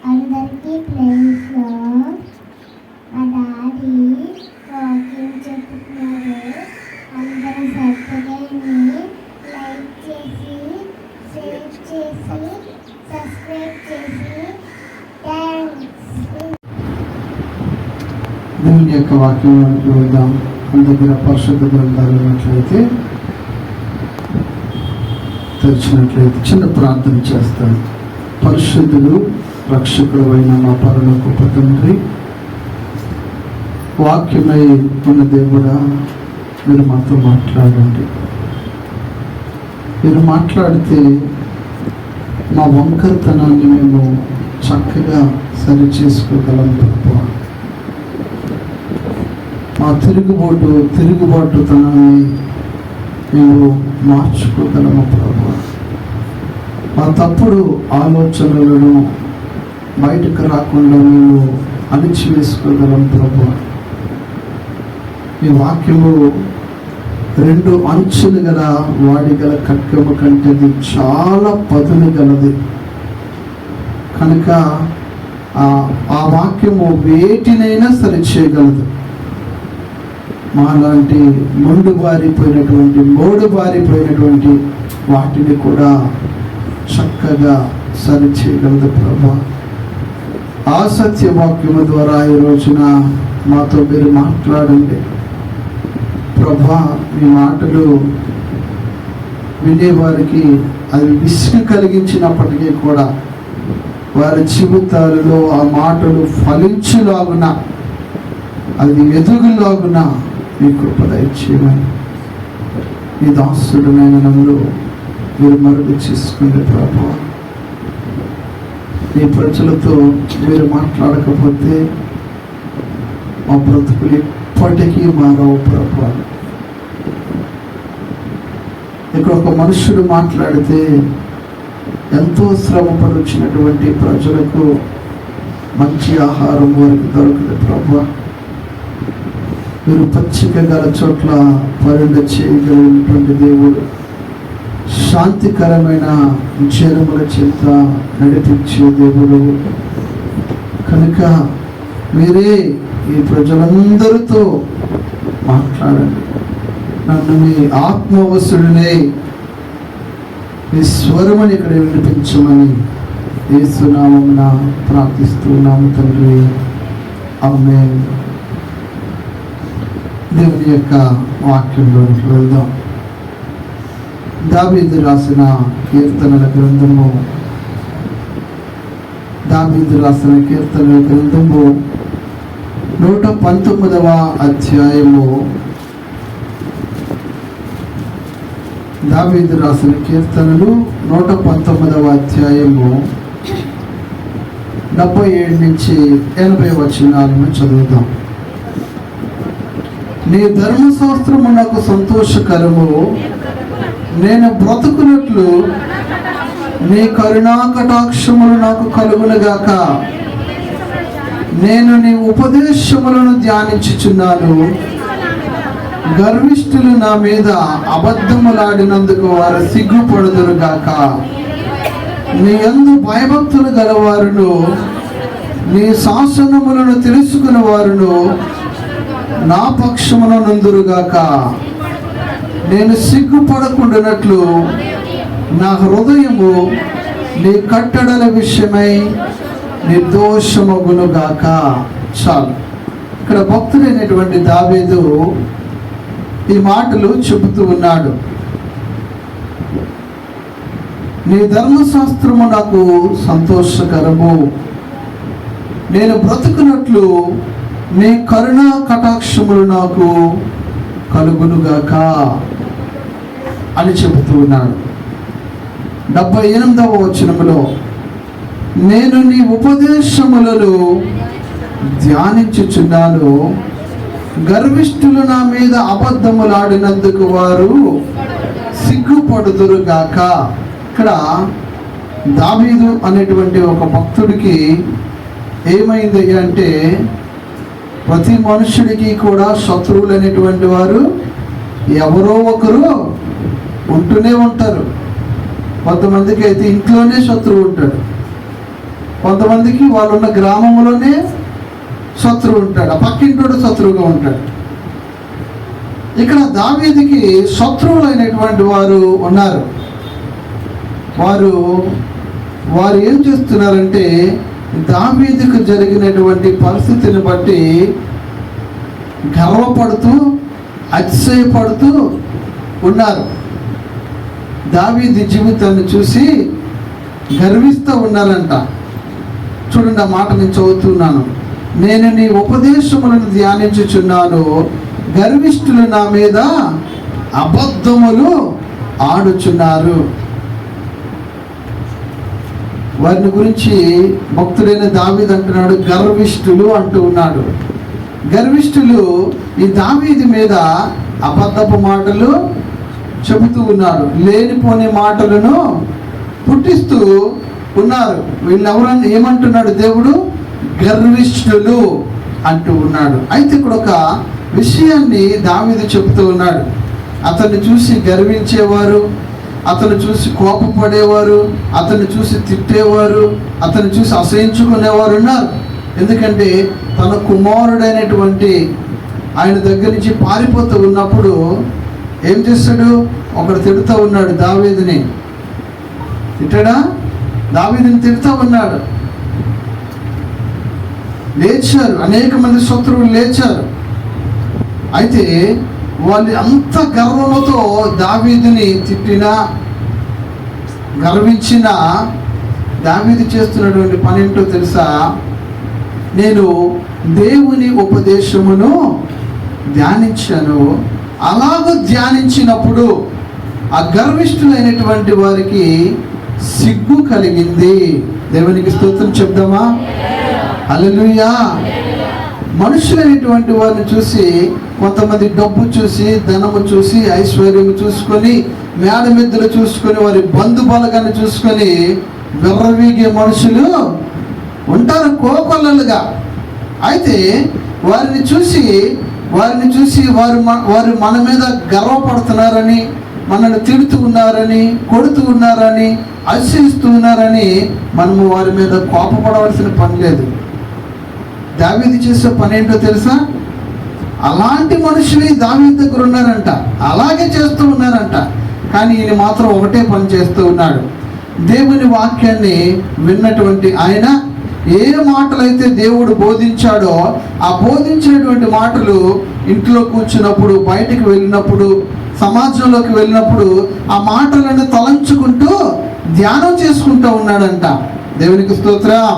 అందరికీ ప్లేస్లో మా డాడీ వాకింగ్ చెప్తున్నారు. అందరూ సబ్స్క్రైబ్ని లైక్ చేసి షేర్ చేసి సబ్స్క్రైబ్ చేసి థ్యాంక్స్. దేవుని యొక్క వాక్యం వెళ్దాం. మన దగ్గర పరిశుద్ధ గ్రంథాలు ఉన్నట్లయితే తెరిచినట్లయితే చిన్న ప్రార్థన చేస్తాను. పరిశుద్ధుడు రక్షకుడు అయిన మా పరలోకపు తండ్రి, వాక్యమై ఉన్న దేవుడా, మీరు మాతో మాట్లాడండి. మీరు మాట్లాడితే మా వంకరతనాన్ని మేము చక్కగా సరి చేసుకోగలం ప్రభు. మా తిరుగుబాటుతనాన్ని మేము మార్చుకోగలము ప్రభు. మా తప్పుడు ఆలోచనలను బయటకు రాకుండా మేము అణిచివేసుకోగలం ప్రభు. ఈ వాక్యము 2 అంచులు గల వాడిగల ఖడ్గము కంటే చాలా పదును గలది కనుక ఆ వాక్యము వేటినైనా సరిచేయగలదు. మాలాంటి మూడు బారిపోయినటువంటి వాటిని కూడా చక్కగా సరిచేయగలదు ప్రభా. ఆ సత్యవాక్యము ద్వారా ఈ రోజున మాతో మీరు మాట్లాడండి ప్రభా. మీ మాటలు వినేవారికి అది విసుగు కలిగించినప్పటికీ కూడా వారి జీవితాలలో ఆ మాటలు ఫలించులాగున, అది ఎదుగులాగున మీ కృప దయచేయమని ఈ దాసుడమైన నన్ను మీరు మరుగు చేసుకుంది ప్రభు. ఈ ప్రజలతో మీరు మాట్లాడకపోతే మా బ్రతుకులు ఎప్పటికీ మారవు ప్రభు. ఇక్కడ ఒక మనుషుడు మాట్లాడితే ఎంతో శ్రమపడి వచ్చినటువంటి ప్రజలకు మంచి ఆహారం వారికి దొరకదు ప్రభు. మీరు పచ్చిక గల చోట్ల పరిణ చేయగలిగినటువంటి దేవుడు, శాంతికరమైన జనముల చేత నడిపించే దేవుడు కనుక మీరే ఈ ప్రజలందరితో మాట్లాడండి. నన్ను మీ ఆత్మవశుడినే మీ స్వరమని ఇక్కడ వినిపించమని యేసునామమున ప్రార్థిస్తున్నాము తండ్రి, ఆమేన్. దేవుని యొక్క వాక్యంలోకి వెళ్దాం. దావీదు రాసిన కీర్తనల గ్రంథము 119వ అధ్యాయము. దావీదు రాసిన కీర్తనలు 119వ అధ్యాయము 77 నుంచి 80 వచనాలను చదువుదాం. నీ ధర్మశాస్త్రము నాకు సంతోషకరము, నేను బ్రతుకున్నట్లు నీ కరుణా కటాక్షములు నాకు కలుగునుగాక. నేను నీ ఉపదేశములను ధ్యానించుచున్నాను. గర్విష్ఠులు నా మీద అబద్ధములాడినందుకు వారు సిగ్గుపడుదురుగాక. నీ యందు భయభక్తులు గలవారును నీ శాసనములను తెలుసుకుని వారును నా పక్షమున నందురుగాక. నేను సిగ్గుపడకుండానట్లు నా హృదయము నీ కట్టడల విషయమై నిర్దోషమగునుగాక. చాలు. ఇక్కడ భక్తుడైనటువంటి దావీదు ఈ మాటలు చెబుతూ ఉన్నాడు. నీ ధర్మశాస్త్రము నాకు సంతోషకరము, నేను బ్రతుకున్నట్లు నీ కరుణా కటాక్షములు నాకు కలుగునుగాక అని చెబుతూ ఉన్నాడు. 78వ వచనములో నేను నీ ఉపదేశములను ధ్యానించుచున్నాను. గర్విష్ఠులు నా మీద అబద్ధములాడినందుకు వారు సిగ్గుపడుదురుగాక. ఇక్కడ దావీదు అనేటువంటి ఒక భక్తుడికి ఏమైంది అంటే, ప్రతి మనుషుడికి కూడా శత్రువులు అనేటువంటి వారు ఎవరో ఒకరు ఉంటూనే ఉంటారు. కొంతమందికి అయితే ఇంట్లోనే శత్రువు ఉంటాడు. కొంతమందికి వాళ్ళున్న గ్రామంలోనే శత్రువు ఉంటాడు, ఆ పక్కింటోడు శత్రువుగా ఉంటాడు. ఇక్కడ దావీదుకి శత్రువులైనటువంటి వారు ఉన్నారు. వారు ఏం చేస్తున్నారంటే దావీదుకు జరిగినటువంటి పరిస్థితిని బట్టి గర్వపడుతూ అతిశయపడుతూ ఉన్నారు. దావీదు జీవితాన్ని చూసి గర్విస్తూ ఉన్నారంట. చూడండి, ఆ మాట నేను చదువుతున్నాను. నేను నీ ఉపదేశములను ధ్యానించుచున్నాను, గర్విష్ఠులు నా మీద అబద్ధములు ఆడుచున్నారు. వారిని గురించి భక్తుడైన దావీదు అంటున్నాడు, గర్విష్ఠులు అంటూ ఉన్నాడు. గర్విష్ఠులు ఈ దావీదు మీద అబద్ధపు మాటలు చెబుతూ ఉన్నారు, లేనిపోని మాటలను పుట్టిస్తూ ఉన్నారు. వీళ్ళు ఎవరన్నా ఏమంటున్నాడు దేవుడు? గర్విష్ఠులు అంటూ ఉన్నాడు. అయితే ఇక్కడ ఒక విషయాన్ని దావీదు చెబుతూ ఉన్నాడు. అతన్ని చూసి గర్వించేవారు, అతను చూసి కోపపడేవారు, అతన్ని చూసి తిట్టేవారు, అతన్ని చూసి అసహించుకునేవారు ఉన్నారు. ఎందుకంటే తన కుమారుడైనటువంటి ఆయన దగ్గర నుంచి పారిపోతూ ఉన్నప్పుడు ఏం చేస్తాడు? ఒకడు తిడుతూ ఉన్నాడు దావీదుని. తిట్టాడా? దావీదుని తిడుతూ ఉన్నాడు. లేచారు, అనేక మంది శత్రువులు లేచారు. అయితే వాళ్ళు అంత గర్వముతో దావీదుని తిట్టినా గర్వించినా దావీదు చేస్తున్నటువంటి పని ఏంటో తెలుసా? నేను దేవుని ఉపదేశమును ధ్యానించాను. అలాగ ధ్యానించినప్పుడు ఆ గర్విష్ఠులైనటువంటి వారికి సిగ్గు కలిగింది. దేవునికి స్తోత్రం చెప్దామా? హల్లెలూయా. మనుషులైనటువంటి వారిని చూసి, కొంతమంది డబ్బు చూసి, ధనము చూసి, ఐశ్వర్యం చూసుకొని, మేడమిద్దలు చూసుకొని, వారి బంధు బలగాన్ని చూసుకొని విర్రవీగే మనుషులు ఉంటారు, కోపల్లలుగా. అయితే వారిని చూసి వారు మన మీద గర్వపడుతున్నారని, మనల్ని తిడుతూ ఉన్నారని, కొడుతూ ఉన్నారని, అసహిస్తూ ఉన్నారని మనము వారి మీద కోపపడవలసిన పని లేదు. దావీదు చేసే పని ఏంటో తెలుసా? అలాంటి మనుషులు దావీదు దగ్గర ఉన్నారంట, అలాగే చేస్తూ ఉన్నారంట. కానీ ఈయన మాత్రం ఒకటే పని చేస్తూ ఉన్నాడు. దేవుని వాక్యాన్ని విన్నటువంటి ఆయన ఏ మాటలైతే దేవుడు బోధించాడో ఆ బోధించినటువంటి మాటలు ఇంట్లో కూర్చున్నప్పుడు, బయటికి వెళ్ళినప్పుడు, సమాజంలోకి వెళ్ళినప్పుడు ఆ మాటలను తలంచుకుంటూ ధ్యానం చేసుకుంటూ ఉన్నాడంట. దేవునికి స్తోత్రం,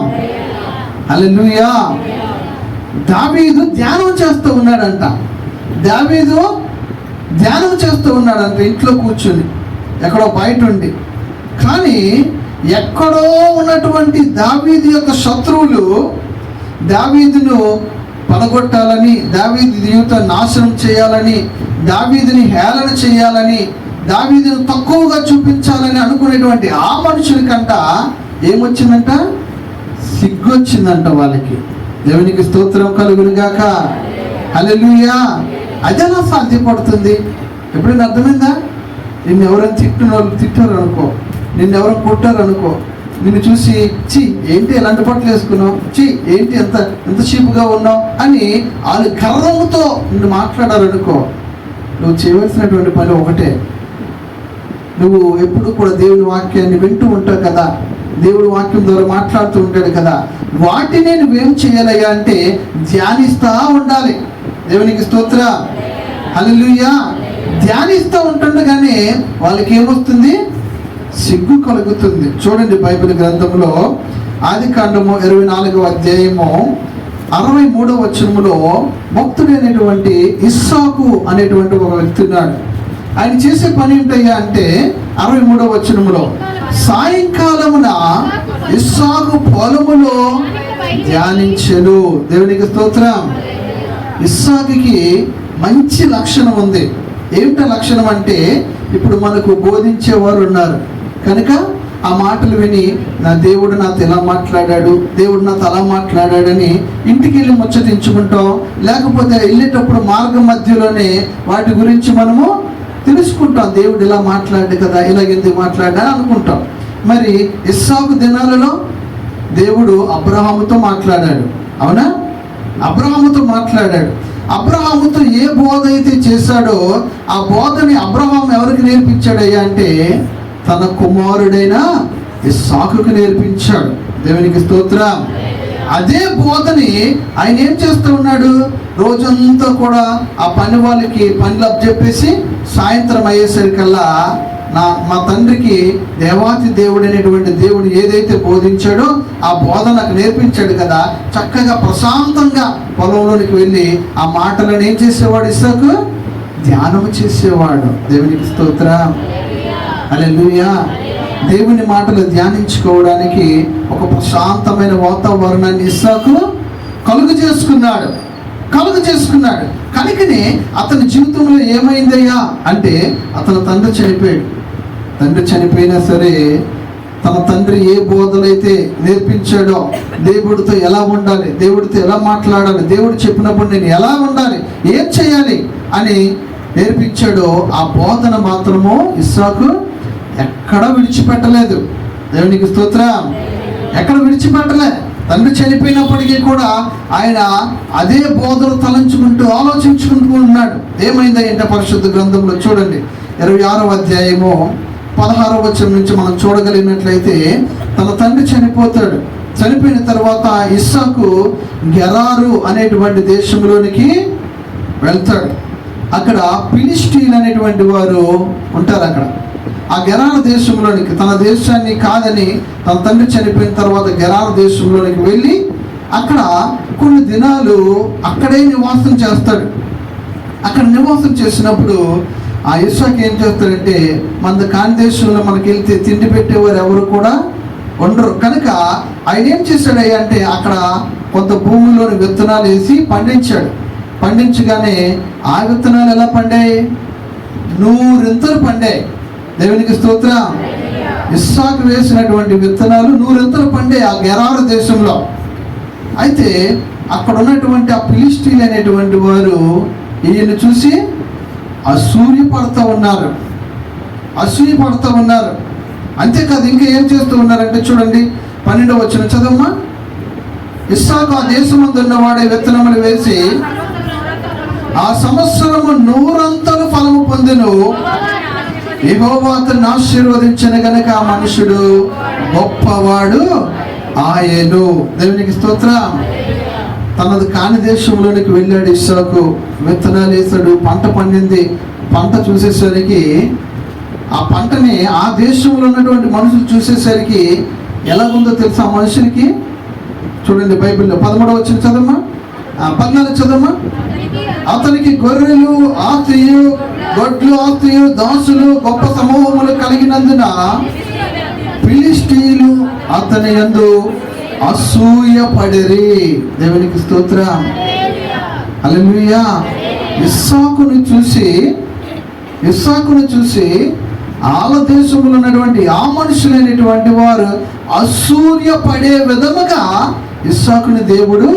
హల్లెలూయా. దావీదు ధ్యానం చేస్తూ ఉన్నాడంట. ఇంట్లో కూర్చుని, ఎక్కడో బయట ఉండి. కానీ ఎక్కడో ఉన్నటువంటి దావీదు యొక్క శత్రువులు దావీదును పడగొట్టాలని, దావీదు జీవితాన్ని నాశనం చేయాలని, దావీదుని హేళన చేయాలని, దావీదును తక్కువగా చూపించాలని అనుకునేటువంటి ఆ మనుషులకంట ఏమొచ్చిందంట? సిగ్గొచ్చిందంట వాళ్ళకి. దేవునికి స్తోత్రం కలుగును గాక. హల్లెలూయా. అది ఎలా సాధ్యపడుతుంది? ఎప్పుడైనా అర్థమైందా? నిన్ను ఎవరైనా తిట్టారు అనుకో, నిన్ను ఎవరైనా కొట్టారు అనుకో, నిన్ను చూసి చి ఏంటి ఎలాంటి బట్టలు వేసుకున్నావు, చి ఏంటి ఎంత చీపుగా ఉన్నావు అని వాళ్ళు గర్వంతో నిన్ను మాట్లాడారనుకో, నువ్వు చేయవలసినటువంటి పని ఒకటే. నువ్వు ఎప్పుడు కూడా దేవుని వాక్యాన్ని వింటూ ఉంటావు కదా, దేవుడు వాక్యం ద్వారా మాట్లాడుతూ ఉంటాడు కదా, వాటిని నువ్వేం చేయాలయ్యా అంటే ధ్యానిస్తూ ఉండాలి. దేవునికి స్తోత్ర, హల్లెలూయా. ధ్యానిస్తూ ఉంటుండగానే వాళ్ళకి ఏమొస్తుంది? సిగ్గు కలుగుతుంది. చూడండి, బైబిల్ గ్రంథంలో ఆదికాండము 24వ అధ్యాయము 63వ వచనములో భక్తుడైనటువంటి ఇస్సాకు అనేటువంటి ఒక వ్యక్తి ఉన్నాడు. ఆయన చేసే పని ఏంటయ్యా అంటే 63వ వచనములో, సాయంకాలమున ఇస్సాకు పొలములో ధ్యానించెను. దేవునికి స్తోత్రం. ఇస్సాకుకి మంచి లక్షణం ఉంది. ఏమిటో లక్షణం అంటే, ఇప్పుడు మనకు బోధించేవారు ఉన్నారు కనుక ఆ మాటలు విని నా దేవుడు నాతో ఎలా మాట్లాడాడు, దేవుడు నాతో అలా మాట్లాడాడని ఇంటికి వెళ్ళి ముచ్చటించుకుంటాం. లేకపోతే వెళ్ళేటప్పుడు మార్గం మధ్యలోనే వాటి గురించి మనము తెలుసుకుంటాం. దేవుడు ఇలా మాట్లాడు కదా, ఇలాగెందుకు మాట్లాడా అనుకుంటాం. మరి ఇస్సాకు దినాలలో దేవుడు అబ్రహాముతో మాట్లాడాడు. అవునా? అబ్రహాముతో మాట్లాడాడు. అబ్రహాముతో ఏ బోధ అయితే చేశాడో ఆ బోధని అబ్రహాం ఎవరికి నేర్పించాడయ్యా అంటే తన కుమారుడైన ఇస్సాకుకు నేర్పించాడు. దేవునికి స్తోత్రం. అదే బోధని ఆయన ఏం చేస్తూ ఉన్నాడు? రోజంతా కూడా ఆ పని వాళ్ళకి పనులు అప్పచెప్పేసి సాయంత్రం అయ్యేసరికల్లా మా తండ్రికి దేవాతి దేవుడు అనేటువంటి దేవుడు ఏదైతే బోధించాడో ఆ బోధ నాకు నేర్పించాడు కదా, చక్కగా ప్రశాంతంగా పొలంలోనికి వెళ్ళి ఆ మాటలను ఏం చేసేవాడు? ఇస్సాకు ధ్యానం చేసేవాడు. దేవునికి స్తోత్రం. హల్లెలూయా. దేవుని మాటలు ధ్యానించుకోవడానికి ఒక ప్రశాంతమైన వాతావరణాన్ని ఇస్సాకు కలుగు చేసుకున్నాడు. కనుకనే అతని జీవితంలో ఏమైందయ్యా అంటే అతని తండ్రి చనిపోయాడు. తండ్రి చనిపోయినా సరే తన తండ్రి ఏ బోధలైతే నేర్పించాడో, దేవుడితో ఎలా ఉండాలి, దేవుడితో ఎలా మాట్లాడాలి, దేవుడు చెప్పినప్పుడు నేను ఎలా ఉండాలి, ఏం చేయాలి అని నేర్పించాడో ఆ బోధన మాత్రము ఇస్సాకు ఎక్కడ విడిచిపెట్టలేదు. దేవునికి స్తోత్రం. ఎక్కడ విడిచిపెట్టలే. తండ్రి చనిపోయినప్పటికీ కూడా ఆయన అదే బోధలు తలంచుకుంటూ ఆలోచించుకుంటూ ఉన్నాడు. ఏమైంది అంటే పరిశుద్ధ గ్రంథంలో చూడండి 26వ అధ్యాయము 16వ వచనం నుంచి మనం చూడగలిగినట్లయితే తన తండ్రి చనిపోతాడు. చనిపోయిన తర్వాత ఇస్సాకు గెరారు అనేటువంటి దేశంలోనికి వెళ్తాడు. అక్కడ ఫిలిష్తీయులు అనేటువంటి వారు ఉంటారు. అక్కడ ఆ గెరారు దేశంలోనికి, తన దేశాన్ని కాదని తన తండ్రి చనిపోయిన తర్వాత గెరారు దేశంలోనికి వెళ్ళి అక్కడ కొన్ని దినాలు అక్కడే నివాసం చేస్తాడు. అక్కడ నివాసం చేసినప్పుడు ఆ ఇస్సాకు ఏం చేస్తాడంటే మన కాని దేశంలో మనకి వెళ్తే తిండి పెట్టేవారు ఎవరు కూడా ఉండరు. కనుక ఆయన ఏం చేశాడయ్యా అంటే అక్కడ కొంత భూమిలోని విత్తనాలు వేసి పండించాడు. పండించగానే ఆ విత్తనాలు ఎలా పండాయి? 100 పండాయి. దేవునికి స్తోత్రం. ఇస్సాకు వేసినటువంటి విత్తనాలు 100 పండాయి ఆ గెరారు దేశంలో. అయితే అక్కడ ఉన్నటువంటి ఆ ఫిలిష్తీయులు అనేటువంటి వారు ఈయన చూసి అసూయ పడుతూ ఉన్నారు. అంతేకాదు ఇంకా ఏం చేస్తూ ఉన్నారంటే చూడండి 12వ వచనం చదవమ్మా. ఇస్సాకు ఆ దేశమందు ఉన్నవాడే విత్తనములు వేసి ఆ సంవత్సరము 100 ఫలము పొందెను. యెహోవా అతన్ని ఆశీర్వదించిన గనుక ఆ మనుషుడు గొప్పవాడు ఆయను. దేవునికి స్తోత్రం. తనది కాని దేశంలోనికి వెళ్ళాడు ఇస్సాకు. విత్తనాలు వేసాడు, పంట పండింది. పంట చూసేసరికి ఆ పంటని ఆ దేశంలో ఉన్నటువంటి మనుషులు చూసేసరికి ఎలాగుందో తెలుసా ఆ మనుషులకి? చూడండి బైబిల్లో 13వ వచనం చదవమ్మా, 14 చదవమ్మా. అతనికి గొర్రెలు ఆస్తియు, గొడ్లు ఆస్తియు, దాసులు గొప్ప సమూహములు కలిగినందున ఫిలిష్తీయులు అతని యందు అసూయ పడిరి. దేవునికి స్తోత్రం. హల్లెలూయా. ఇస్సాకును చూసి ఆల దేశంలో ఉన్నటువంటి ఆ మనుషులైనటువంటి వారు అసూయ పడే విధముగా ఇస్సాకుని దేవుడు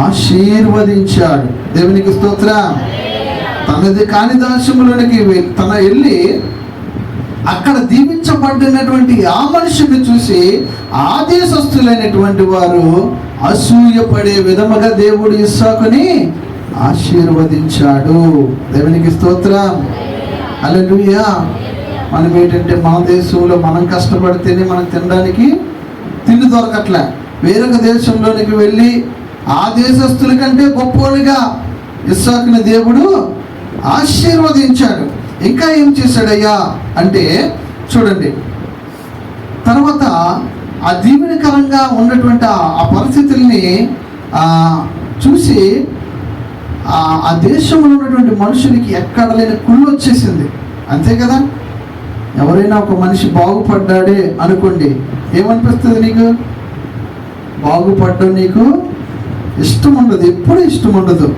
ఆశీర్వదించాడు. దేవునికి స్తోత్రం. తనది కాని దేశంలోనికి తన వెళ్ళి అక్కడ దీవించబడినటువంటి ఆ మనుషుని చూసి ఆ దేశస్తులైనటువంటి వారు అసూయ పడే విధముగా దేవుడు ఇస్సాకుని ఆశీర్వదించాడు. దేవునికి స్తోత్రం. హల్లెలూయా. మనం ఏంటంటే మన దేశంలో మనం కష్టపడితేనే మనకు తినడానికి తిండి దొరకట్లే. వేరొక దేశంలోనికి వెళ్ళి ఆ దేశస్తుల కంటే గొప్పగా ఇస్సాకుని దేవుడు ఆశీర్వదించాడు. ఇంకా ఏం చేశాడయ్యా అంటే చూడండి, తర్వాత ఆ దీవెనకరంగా ఉన్నటువంటి ఆ పరిస్థితుల్ని చూసి ఆ దేశంలో ఉన్నటువంటి మనుషులకి ఎక్కడ లేని కుళ్ళు వచ్చేసింది. అంతే కదా. ఎవరైనా ఒక మనిషి బాగుపడ్డాడే అనుకోండి, ఏమనిపిస్తుంది నీకు? బాగుపడ్డం నీకు ఇష్టం ఉండదు, ఎప్పుడు ఇష్టం ఉండదు.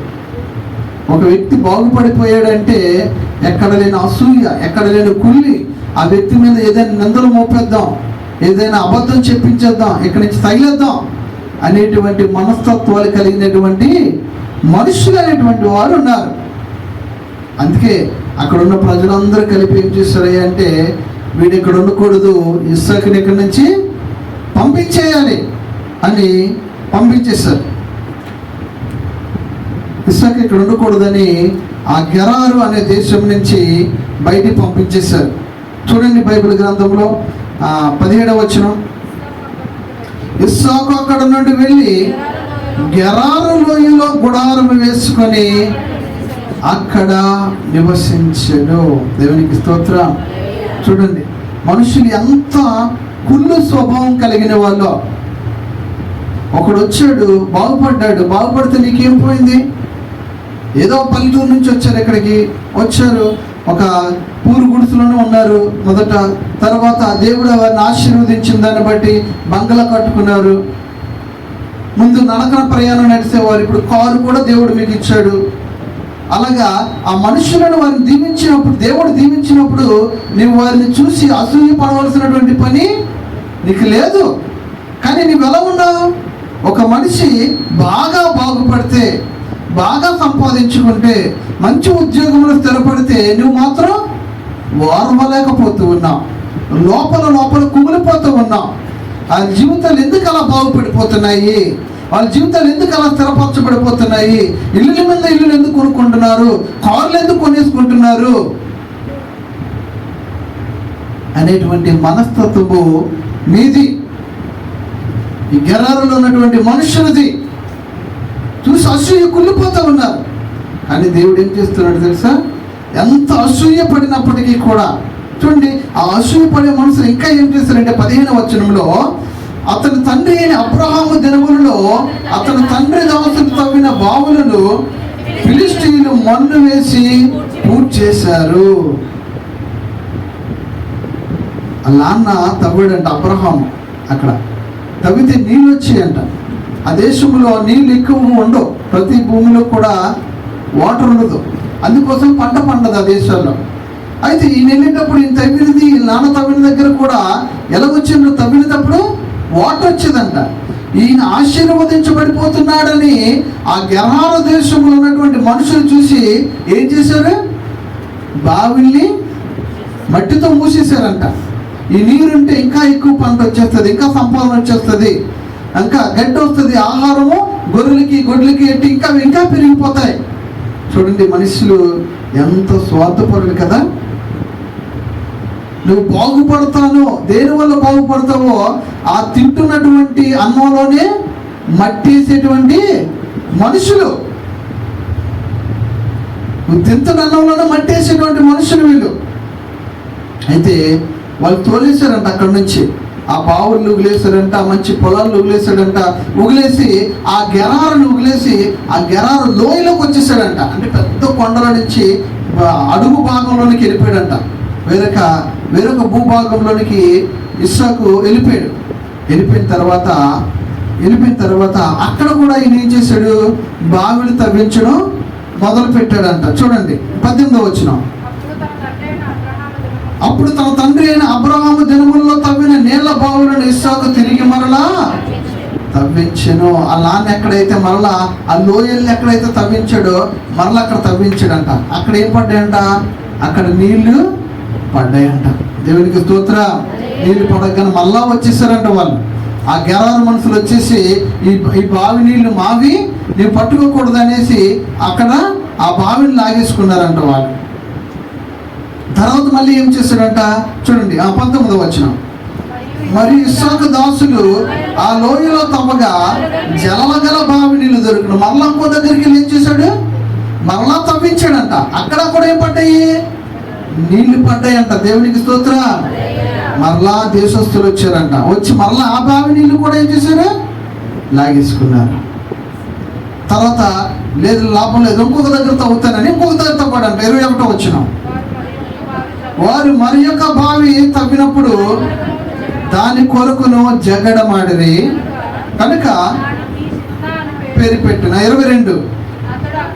ఒక వ్యక్తి బాగుపడిపోయాడంటే ఎక్కడ లేని అసూయ, ఎక్కడ లేని కుళ్ళి, ఆ వ్యక్తి మీద ఏదైనా నిందలు మోపేద్దాం, ఏదైనా అబద్ధం చెప్పించేద్దాం, ఇక్కడి నుంచి తగిలేద్దాం అనేటువంటి మనస్తత్వాలు కలిగినటువంటి మనుషులు అనేటువంటి వారు ఉన్నారు. అందుకే అక్కడ ఉన్న ప్రజలందరూ కలిపి ఏం చేస్తారయ్యా అంటే వీడు ఇక్కడ ఉండకూడదు, ఇస్సాకుని ఇక్కడి నుంచి పంపించేయాలి. అని పంపించేశారు. ఇస్సాకు ఇక్కడ ఉండకూడదని ఆ గెరారు అనే దేశం నుంచి బయటికి పంపించేశారు. చూడండి బైబిల్ గ్రంథంలో 17వ వచనం, ఇస్సాకు అక్కడ నుండి వెళ్ళి గెరారు లోయలో గుడారం వేసుకొని అక్కడ నివసించెను. దేవునికి స్తోత్రం. చూడండి మనుషులు ఎంత కుళ్ళు స్వభావం కలిగిన వాళ్ళు. ఒకడు వచ్చాడు, బాగుపడ్డాడు. బాగుపడితే నీకేం పోయింది? ఏదో పల్లెటూరు నుంచి వచ్చారు, ఇక్కడికి వచ్చారు, ఒక పూరు గుడిసెలోనే ఉన్నారు మొదట. తర్వాత దేవుడు వారిని ఆశీర్వదించిన దాన్ని బట్టి బంగళా కట్టుకున్నారు. ముందు నడకన ప్రయాణం నడిచేవారు, ఇప్పుడు కారు కూడా దేవుడు మీకు ఇచ్చాడు. అలాగా ఆ మనుషులను వారిని దీవించినప్పుడు, దేవుడు దీవించినప్పుడు నీవు వారిని చూసి అసూయ పడవలసినటువంటి పని నీకు లేదు. కానీ నీవు ఎలా ఉన్నావు? ఒక మనిషి బాగా బాగుపడితే, బాగా సంపాదించుకుంటే, మంచి ఉద్యోగంలో స్థిరపడితే నువ్వు మాత్రం ఓర్వలేకపోతూ ఉన్నావు. లోపల కుమిలిపోతూ ఉన్నావు. ఆ జీవితాలు ఎందుకు అలా బాగుపడిపోతున్నాయి? వాళ్ళ జీవితాలు ఎందుకు అలా స్థిరపరచబడిపోతున్నాయి? ఇల్లుల మీద ఇల్లులు ఎందుకు కొనుక్కుంటున్నారు? కార్లు ఎందుకు కొనేసుకుంటున్నారు అనేటువంటి మనస్తత్వము మీది, ఈ గెరారులో ఉన్నటువంటి మనుషులది. చూసి అసూయ కుళ్ళిపోతూ ఉన్నారు. కానీ దేవుడు ఏం చేస్తున్నాడు తెలుసా? ఎంత అసూయ పడినప్పటికీ కూడా చూడండి, ఆ అసూయ పడే మనుషులు ఇంకా ఏం చేస్తారంటే 15వ వచనంలో, అతని తండ్రి అయిన అబ్రహాము దినములలో అతని తండ్రి దాసులు తవ్విన బావులను ఫిలిష్తీయులు మన్ను వేసి పూర్తి చేశారు. ఆ నాన్న తవ్వాడంట అబ్రహాము. అక్కడ తవ్వితే నీళ్ళు వచ్చాయంట. ఆ దేశంలో నీళ్ళు ఎక్కువ ఉండవు, ప్రతి భూమిలో కూడా వాటర్ ఉండదు, అందుకోసం పంట పండదు ఆ దేశాల్లో. అయితే ఈయన వెళ్ళేటప్పుడు ఈయన తవ్వినది, నాన్న తవ్విన దగ్గర కూడా ఎలా వచ్చిందో, తవ్వినప్పుడు వాటర్ వచ్చేదంట. ఈయన ఆశీర్వదించబడిపోతున్నాడని ఆ గెరారు దేశంలో ఉన్నటువంటి మనుషులు చూసి ఏం చేశారు? బావిల్ని మట్టితో మూసేశారంట. ఈ నీరుంటే ఇంకా ఎక్కువ పంట వచ్చేస్తుంది, ఇంకా సంపాదన వచ్చేస్తుంది, ఇంకా గడ్డి వస్తుంది, ఆహారము గొర్రెలకి గొడ్లకి ఎట్టి ఇంకా పెరిగిపోతాయి. చూడండి మనుషులు ఎంత స్వార్థపరులు కదా. నువ్వు బాగుపడతాను, దేని వల్ల బాగుపడతావో ఆ తింటున్నటువంటి అన్నంలోనే మట్టేసేటువంటి మనుషులు, నువ్వు తింటున్న అన్నంలోనే మట్టేసేటువంటి మనుషులు వీళ్ళు. అయితే వాళ్ళు తోలేశారంట అక్కడి నుంచి, ఆ బావులు ఉగిలేశాడంట, మంచి పొలాలు ఉగిలేశాడంట. ఉగిలేసి ఆ గెరారును ఉగిలేసి ఆ గెరారు లోయలోకి వచ్చేసాడంట. అంటే పెద్ద కొండల నుంచి అడుగు భాగంలోనికి వెళ్ళిపోయాడంట. వేరొక భూభాగంలోనికి ఇస్సాకు వెళ్ళిపోయాడు. వెళ్ళిపోయిన తర్వాత అక్కడ కూడా ఈయన ఏం చేశాడు? బావిని తవ్వించడం మొదలు పెట్టాడంట. చూడండి 18వ వచనం, అప్పుడు తన తండ్రి అయిన అబ్రహాము దినములలో తవ్విన నీళ్ల బావులను ఇస్సాకు తిరిగి మరలా తవ్వించెను. ఆ నాన్న ఎక్కడైతే మరలా ఆ లోయల్ని ఎక్కడైతే తవ్వించాడో మరలా అక్కడ తవ్వించాడంట. అక్కడ ఏం పడ్డాయంట? అక్కడ నీళ్లు పడ్డాయంట. దేవునికి స్తోత్రం. నీళ్లు పడగానే మళ్ళా వచ్చేసారంట వాళ్ళు. ఆ గెరారు మనుషులు వచ్చేసి ఈ బావి నీళ్లు మావి, నీవు పట్టుకోకూడదు అనేసి అక్కడ ఆ బావిని లాగేసుకున్నారంట వాళ్ళు. తర్వాత మళ్ళీ ఏం చేశాడంట? చూడండి 19వ వచనం, మరి ఇస్సాకు దాసులు ఆ లోయలో తవ్వగా జలగల బావి నీళ్లు దొరికిన. మరలా ఇంకో దగ్గరికి వెళ్ళి ఏం చేశాడు? మరలా తవ్వించాడంట. అక్కడ కూడా ఏం పడ్డాయి? నీళ్లు పడ్డాయంట. దేవునికి స్తోత్రం. మరలా దేశస్తులు వచ్చారంట. వచ్చి మరలా ఆ బావి నీళ్లు కూడా ఏం చేశారు? లాగేసుకున్నారు. తర్వాత లేదు, లాభం లేదు, ఇంకొక దగ్గర తవ్వుతానని ఇంకొక దగ్గర తవ్వాడంట. 21వ వచనం, వారు మరి యొక్క బావి తవ్వినప్పుడు దాని కొరకును జగడమాడిరి కనుక పేరు పెట్టిన. 22,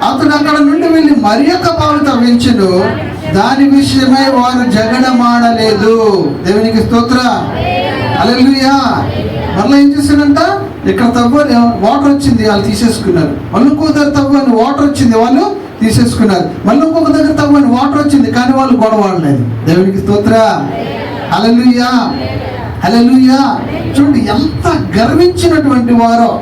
అతడు అక్కడ నుండి వెళ్ళి మరి యొక్క బావి తవ్వించెను, దాని విషయమై వారు జగడమాడలేదు. దేవునికి స్తోత్రం. హల్లెలూయా. మళ్ళీ ఏం చేశాడంట? ఇక్కడ తవ్వని వాటర్ వచ్చింది, వాళ్ళు తీసేసుకున్నారు. మళ్ళీ ఇంకో దగ్గర తవ్వని వాటర్ వచ్చింది, వాళ్ళు తీసేసుకున్నారు. మళ్ళీ ఇంకొక దగ్గర తవ్వని వాటర్ వచ్చింది, కానీ వాళ్ళు గొడవ ఆడలేదు. దేవునికి స్తోత్రం. హల్లెలూయా. హల్లెలూయా. చూడండి ఎంత గర్వించినటువంటి వారో,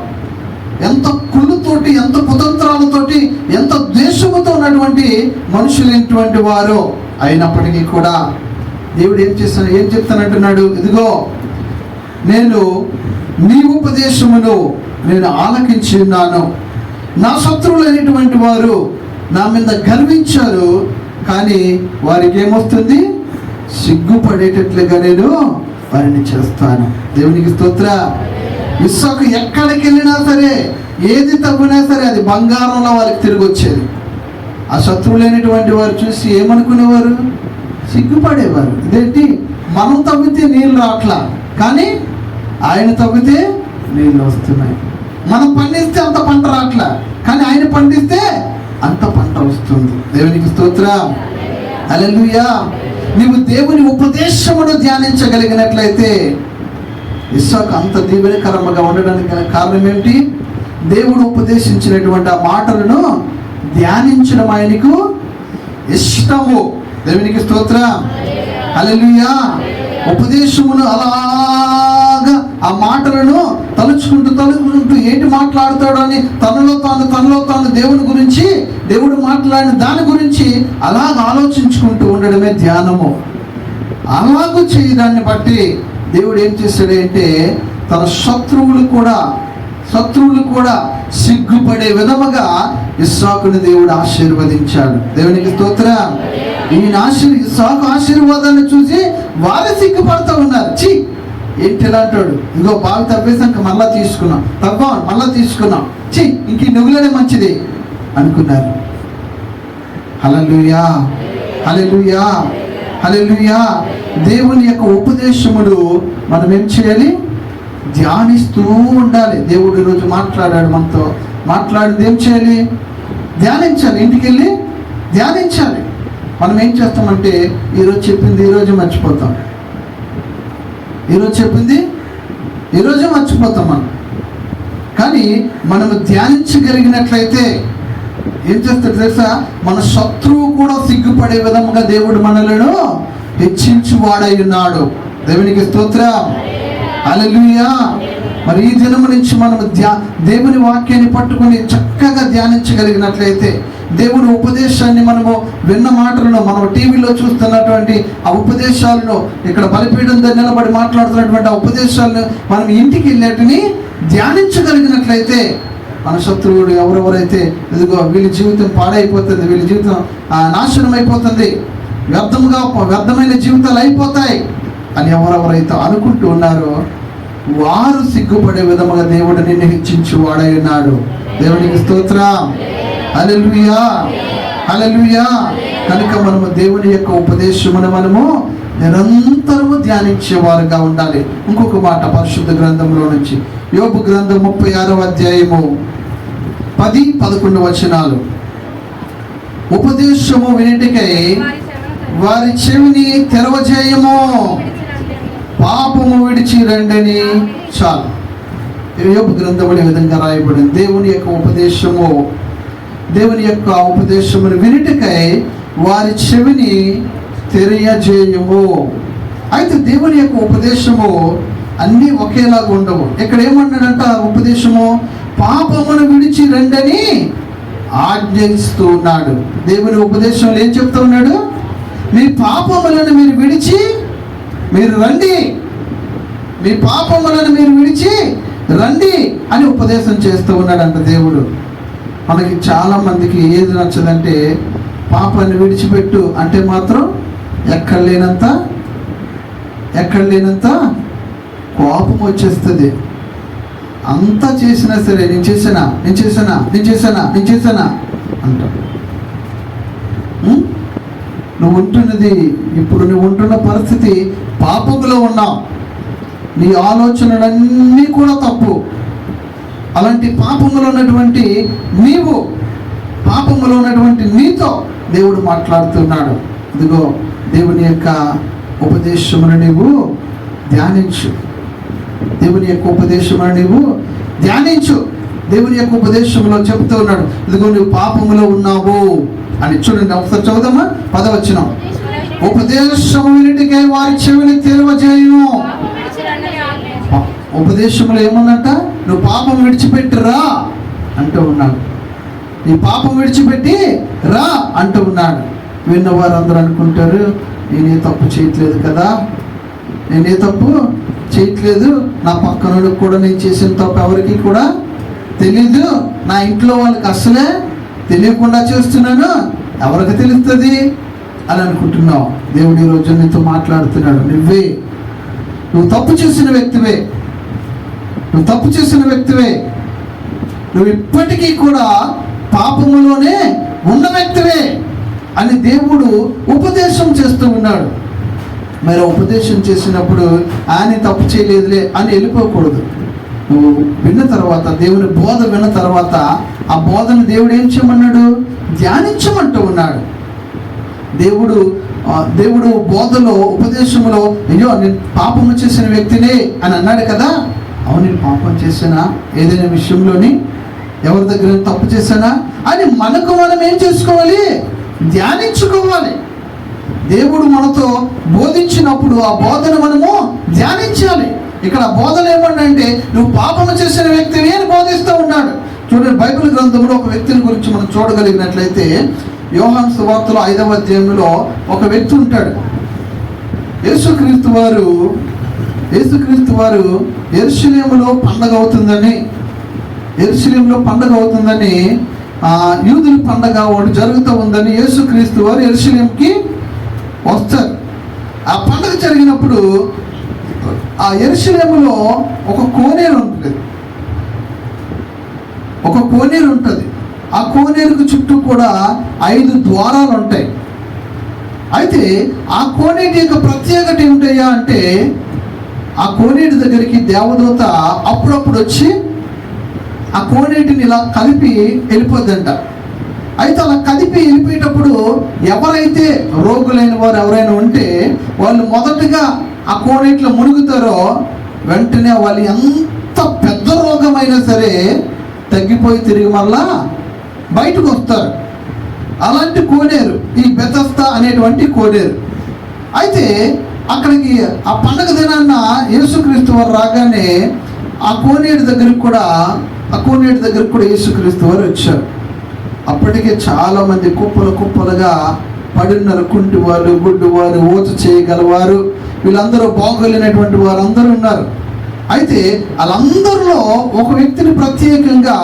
ఎంత కుళ్ళుతోటి, ఎంత కుతంత్రాలతోటి, ఎంత ద్వేషముతో ఉన్నటువంటి మనుషులైనటువంటి వారు అయినప్పటికీ కూడా దేవుడు ఏం చెప్తానంటున్నాడు, ఇదిగో నేను నీ ఉపదేశమును నేను ఆలకించి ఉన్నాను. నా శత్రువులైనటువంటి వారు నా మీద గర్వించారు, కానీ వారికి ఏమొస్తుంది, సిగ్గుపడేటట్లుగా నేను వారిని చేస్తాను. దేవునికి స్తోత్ర. ఇస్సాకు ఎక్కడికి వెళ్ళినా సరే, ఏది తవ్వినా సరే అది బంగారంలో వారికి తిరిగి వచ్చేది. ఆ శత్రువులైనటువంటి వారు చూసి ఏమనుకునేవారు, సిగ్గుపడేవారు. ఇదేంటి, మనం తవ్వితే నీళ్ళు రావట్లా, కానీ ఆయన తవ్వితే నీళ్ళు వస్తున్నాయి. మనం పండిస్తే అంత పంట రావట్లా, కానీ ఆయన పండిస్తే అంత పంట వస్తుంది. దేవునికి స్తోత్రం. హల్లెలూయా. నీవు దేవుని ఉపదేశమును ధ్యానించగలిగినట్లయితే, ఇస్సాకు అంత దీవెనకరంగా ఉండడానికి గల కారణం ఏంటి, దేవుడు ఉపదేశించినటువంటి ఆ మాటలను ధ్యానించడం ఆయనకు ఇష్టము. దేవునికి స్తోత్రం. హల్లెలూయా. ఉపదేశమును అలాగా ఆ మాటలను తలుచుకుంటూ ఏంటి మాట్లాడతాడు అని తనలో తాను దేవుని గురించి, దేవుడు మాట్లాడిన దాని గురించి అలాగ ఆలోచించుకుంటూ ఉండడమే ధ్యానము. అలాగూ చేయడాన్ని బట్టి దేవుడు ఏం చేశాడంటే, తన శత్రువులు కూడా సిగ్గుపడే విధముగా ఇస్సాకుని దేవుడు ఆశీర్వదించాడు. దేవునికి స్తోత్రం. ఇస్సాకు ఆశీర్వాదాన్ని చూసి వారే సిగ్గుపడుతూ ఉన్నారు. ఏంటి ఎలా అంటాడు, ఇదిగో బావి తవ్వేసాక మళ్ళా తీసుకున్నాం, ఇంక నువ్వులనే మంచిది అనుకున్నారు. హల్లెలూయా, హల్లెలూయా, హల్లెలూయా. దేవుని యొక్క ఉపదేశములు మనం ఏం చేయాలి, ధ్యానిస్తూ ఉండాలి. దేవుడు ఈరోజు మాట్లాడాడు మనతో, మాట్లాడింది ఏం చేయాలి, ధ్యానించాలి. ఇంటికి వెళ్ళి ధ్యానించాలి. మనం ఏం చేస్తామంటే, ఈరోజు చెప్పింది ఈరోజు మర్చిపోతాం, ఈరోజు మర్చిపోతాం మనం. కానీ మనము ధ్యానించగలిగినట్లయితే ఏం చేస్తాడు తెలుసా, మన శత్రువు కూడా సిగ్గుపడే విధముగా దేవుడు మనలను హెచ్చించి వాడై ఉన్నాడు. దేవునికి స్తోత్రం. హల్లెలూయా. మరి ఈ దినము నుంచి మనము దేవుని వాక్యాన్ని పట్టుకుని చక్కగా ధ్యానించగలిగినట్లయితే, దేవుని ఉపదేశాన్ని మనము విన్న మాటలను, మనం టీవీలో చూస్తున్నటువంటి ఆ ఉపదేశాలను, ఇక్కడ బలిపీఠం దగ్గర నిలబడి మాట్లాడుతున్నటువంటి ఆ ఉపదేశాలను మనం ఇంటికి వెళ్ళేటిని ధ్యానించగలిగినట్లయితే, మన శత్రువుడు ఎవరెవరైతే ఇదిగో వీళ్ళ జీవితం పాడైపోతుంది, వీళ్ళ జీవితం నాశనం అయిపోతుంది, వ్యర్థమైన జీవితాలు అయిపోతాయి అని ఎవరెవరైతే అనుకుంటూ ఉన్నారో వారు సిగ్గుపడే విధముగా దేవుడు నిన్ను హెచ్చించి వాడై ఉన్నాడు. దేవునికి స్తోత్రం. హల్లెలూయా, హల్లెలూయా. కనుక మనము దేవుని యొక్క ఉపదేశమును మనము నిరంతరము ధ్యానించేవారుగా ఉండాలి. ఇంకొక మాట పరిశుద్ధ గ్రంథంలో నుంచి, యోబు గ్రంథం 36వ అధ్యాయము 10-11 వచనాలు. ఉపదేశము వినుటకై వారి చెవిని తెరవజేయము, పాపము విడిచి రండని. చాలు. యోబు గ్రంథంలో ఈ విధంగా రాయబడింది, దేవుని యొక్క ఉపదేశమును వినుటకై వారి చెవిని తెరయజేయము. అయితే దేవుని యొక్క ఉపదేశము అన్నీ ఒకేలాగా ఉండవు. ఇక్కడ ఏమన్నాడంట, ఉపదేశము పాపమును విడిచి రండని ఆజ్ఞయిస్తూ ఉన్నాడు. దేవుని ఉపదేశంలో ఏం చెప్తూ ఉన్నాడు, మీ పాపములను మీరు విడిచి మీరు రండి, మీ పాపములను మీరు విడిచి రండి అని ఉపదేశం చేస్తూ ఉన్నాడంట దేవుడు. మనకి చాలా మందికి ఏది నచ్చదంటే, పాపాన్ని విడిచిపెట్టు అంటే మాత్రం ఎక్కడ లేనంత కోపం వచ్చేస్తుంది. అంతా చేసినా సరే నేను చేశానా అంట. నువ్వు ఉంటున్న పరిస్థితి పాపంలో ఉన్నావు, నీ ఆలోచనలన్నీ కూడా తప్పు. అలాంటి పాపంలో ఉన్నటువంటి నీతో దేవుడు మాట్లాడుతున్నాడు. ఇదిగో దేవుని యొక్క ఉపదేశమును నీవు ధ్యానించు, దేవుని యొక్క ఉపదేశంలో చెబుతూ ఉన్నాడు, ఇదిగో నువ్వు పాపములో ఉన్నావు అని. చూడండి ఒకసారి చదువుదామా, 10వ వచనం. ఉపదేశము వినుటకై వారి చెవిని తెరవజేయును, ఉపదేశంలో ఏముందంట, నువ్వు పాపం విడిచిపెట్టిరా అంటూ ఉన్నాడు. నీ పాపం విడిచిపెట్టి రా అంటూ ఉన్నాడు. విన్న వారందరూ అనుకుంటారు, నేనే తప్పు చేయట్లేదు కదా, నేనే తప్పు చేయట్లేదు, నా పక్కన కూడా నేను చేసిన తప్పు ఎవరికి కూడా తెలీదు, నా ఇంట్లో వాళ్ళకి అసలే తెలియకుండా చేస్తున్నాను, ఎవరికి తెలుస్తుంది అని అనుకుంటున్నావు. దేవుడు ఈరోజు నీతో మాట్లాడుతున్నాడు. నువ్వు తప్పు చేసిన వ్యక్తివే, నువ్వు తప్పు చేసిన వ్యక్తివే, నువ్వు ఇప్పటికీ కూడా పాపములోనే ఉన్న వ్యక్తివే అని దేవుడు ఉపదేశం చేస్తూ ఉన్నాడు. మరి ఉపదేశం చేసినప్పుడు ఆయన తప్పు చేయలేదులే అని వెళ్ళిపోకూడదు. నువ్వు విన్న తర్వాత, దేవుని బోధ విన్న తర్వాత ఆ బోధను దేవుడు ఏం చేయమన్నాడు, ధ్యానించమంటూ ఉన్నాడు. దేవుడు బోధలో, ఉపదేశంలో, అయ్యో నేను పాపము చేసిన వ్యక్తినే అని అన్నాడు కదా. అవును, నేను పాపం చేశానా, ఏదైనా విషయంలోని ఎవరి దగ్గర తప్పు చేశానా అని మనకు మనం ఏం చేసుకోవాలి, ధ్యానించుకోవాలి. దేవుడు మనతో బోధించినప్పుడు ఆ బోధన మనము ధ్యానించాలి. ఇక్కడ బోధన ఏమంటే, నువ్వు పాపము చేసిన వ్యక్తివి అని బోధిస్తూ ఉన్నాడు. చూడండి, బైబిల్ గ్రంథంలో ఒక వ్యక్తిని గురించి మనం చూడగలిగినట్లయితే, యోహాను సువార్తలో 5వ అధ్యాయంలో ఒక వ్యక్తి ఉంటాడు. యేసుక్రీస్తు వారు యెరూషలేములో పండగ అవుతుందని, యూదుల పండగ ఒకటి జరుగుతూ ఉందని యేసుక్రీస్తు వారు యెరూషలేంకి వస్తారు. ఆ పండగ జరిగినప్పుడు ఆ యెరూషలేములో ఒక కోనేరు ఉంటుంది. ఆ కోనేరుకు చుట్టూ కూడా 5 ద్వారాలు ఉంటాయి. అయితే ఆ కోనేటి యొక్క ప్రత్యేకత ఏమిటయ్యా అంటే, ఆ కోనేటి దగ్గరికి దేవదూత అప్పుడప్పుడు వచ్చి ఆ కోనేటిని ఇలా కలిపి వెళ్ళిపోద్దంట. అయితే అలా కదిపి వెళ్ళిపోయేటప్పుడు ఎవరైతే రోగులైన వారు ఎవరైనా ఉంటే వాళ్ళు మొదటగా ఆ కోనేటిలో మునుగుతారో వెంటనే వాళ్ళు ఎంత పెద్ద రోగమైనా సరే తగ్గిపోయి తిరిగి మళ్ళా బయటకు వస్తారు. అలాంటి కోనేరు ఈ బెతస్దా అనేటువంటి కోనేరు. అయితే అక్కడికి ఆ పండగ దినాన్న యేసుక్రీస్తు వారు రాగానే ఆ కోనేరు దగ్గరికి కూడా యేసుక్రీస్తు వారు వచ్చారు. అప్పటికే చాలామంది కుప్పలుగా పడిన్నారు. కుంటివారు, గుడ్డివారు, ఊచ చేయగలవారు, వీళ్ళందరూ బాగోలేనటువంటి వారు అందరూ ఉన్నారు. అయితే వాళ్ళందరిలో ఒక వ్యక్తిని ప్రత్యేకంగా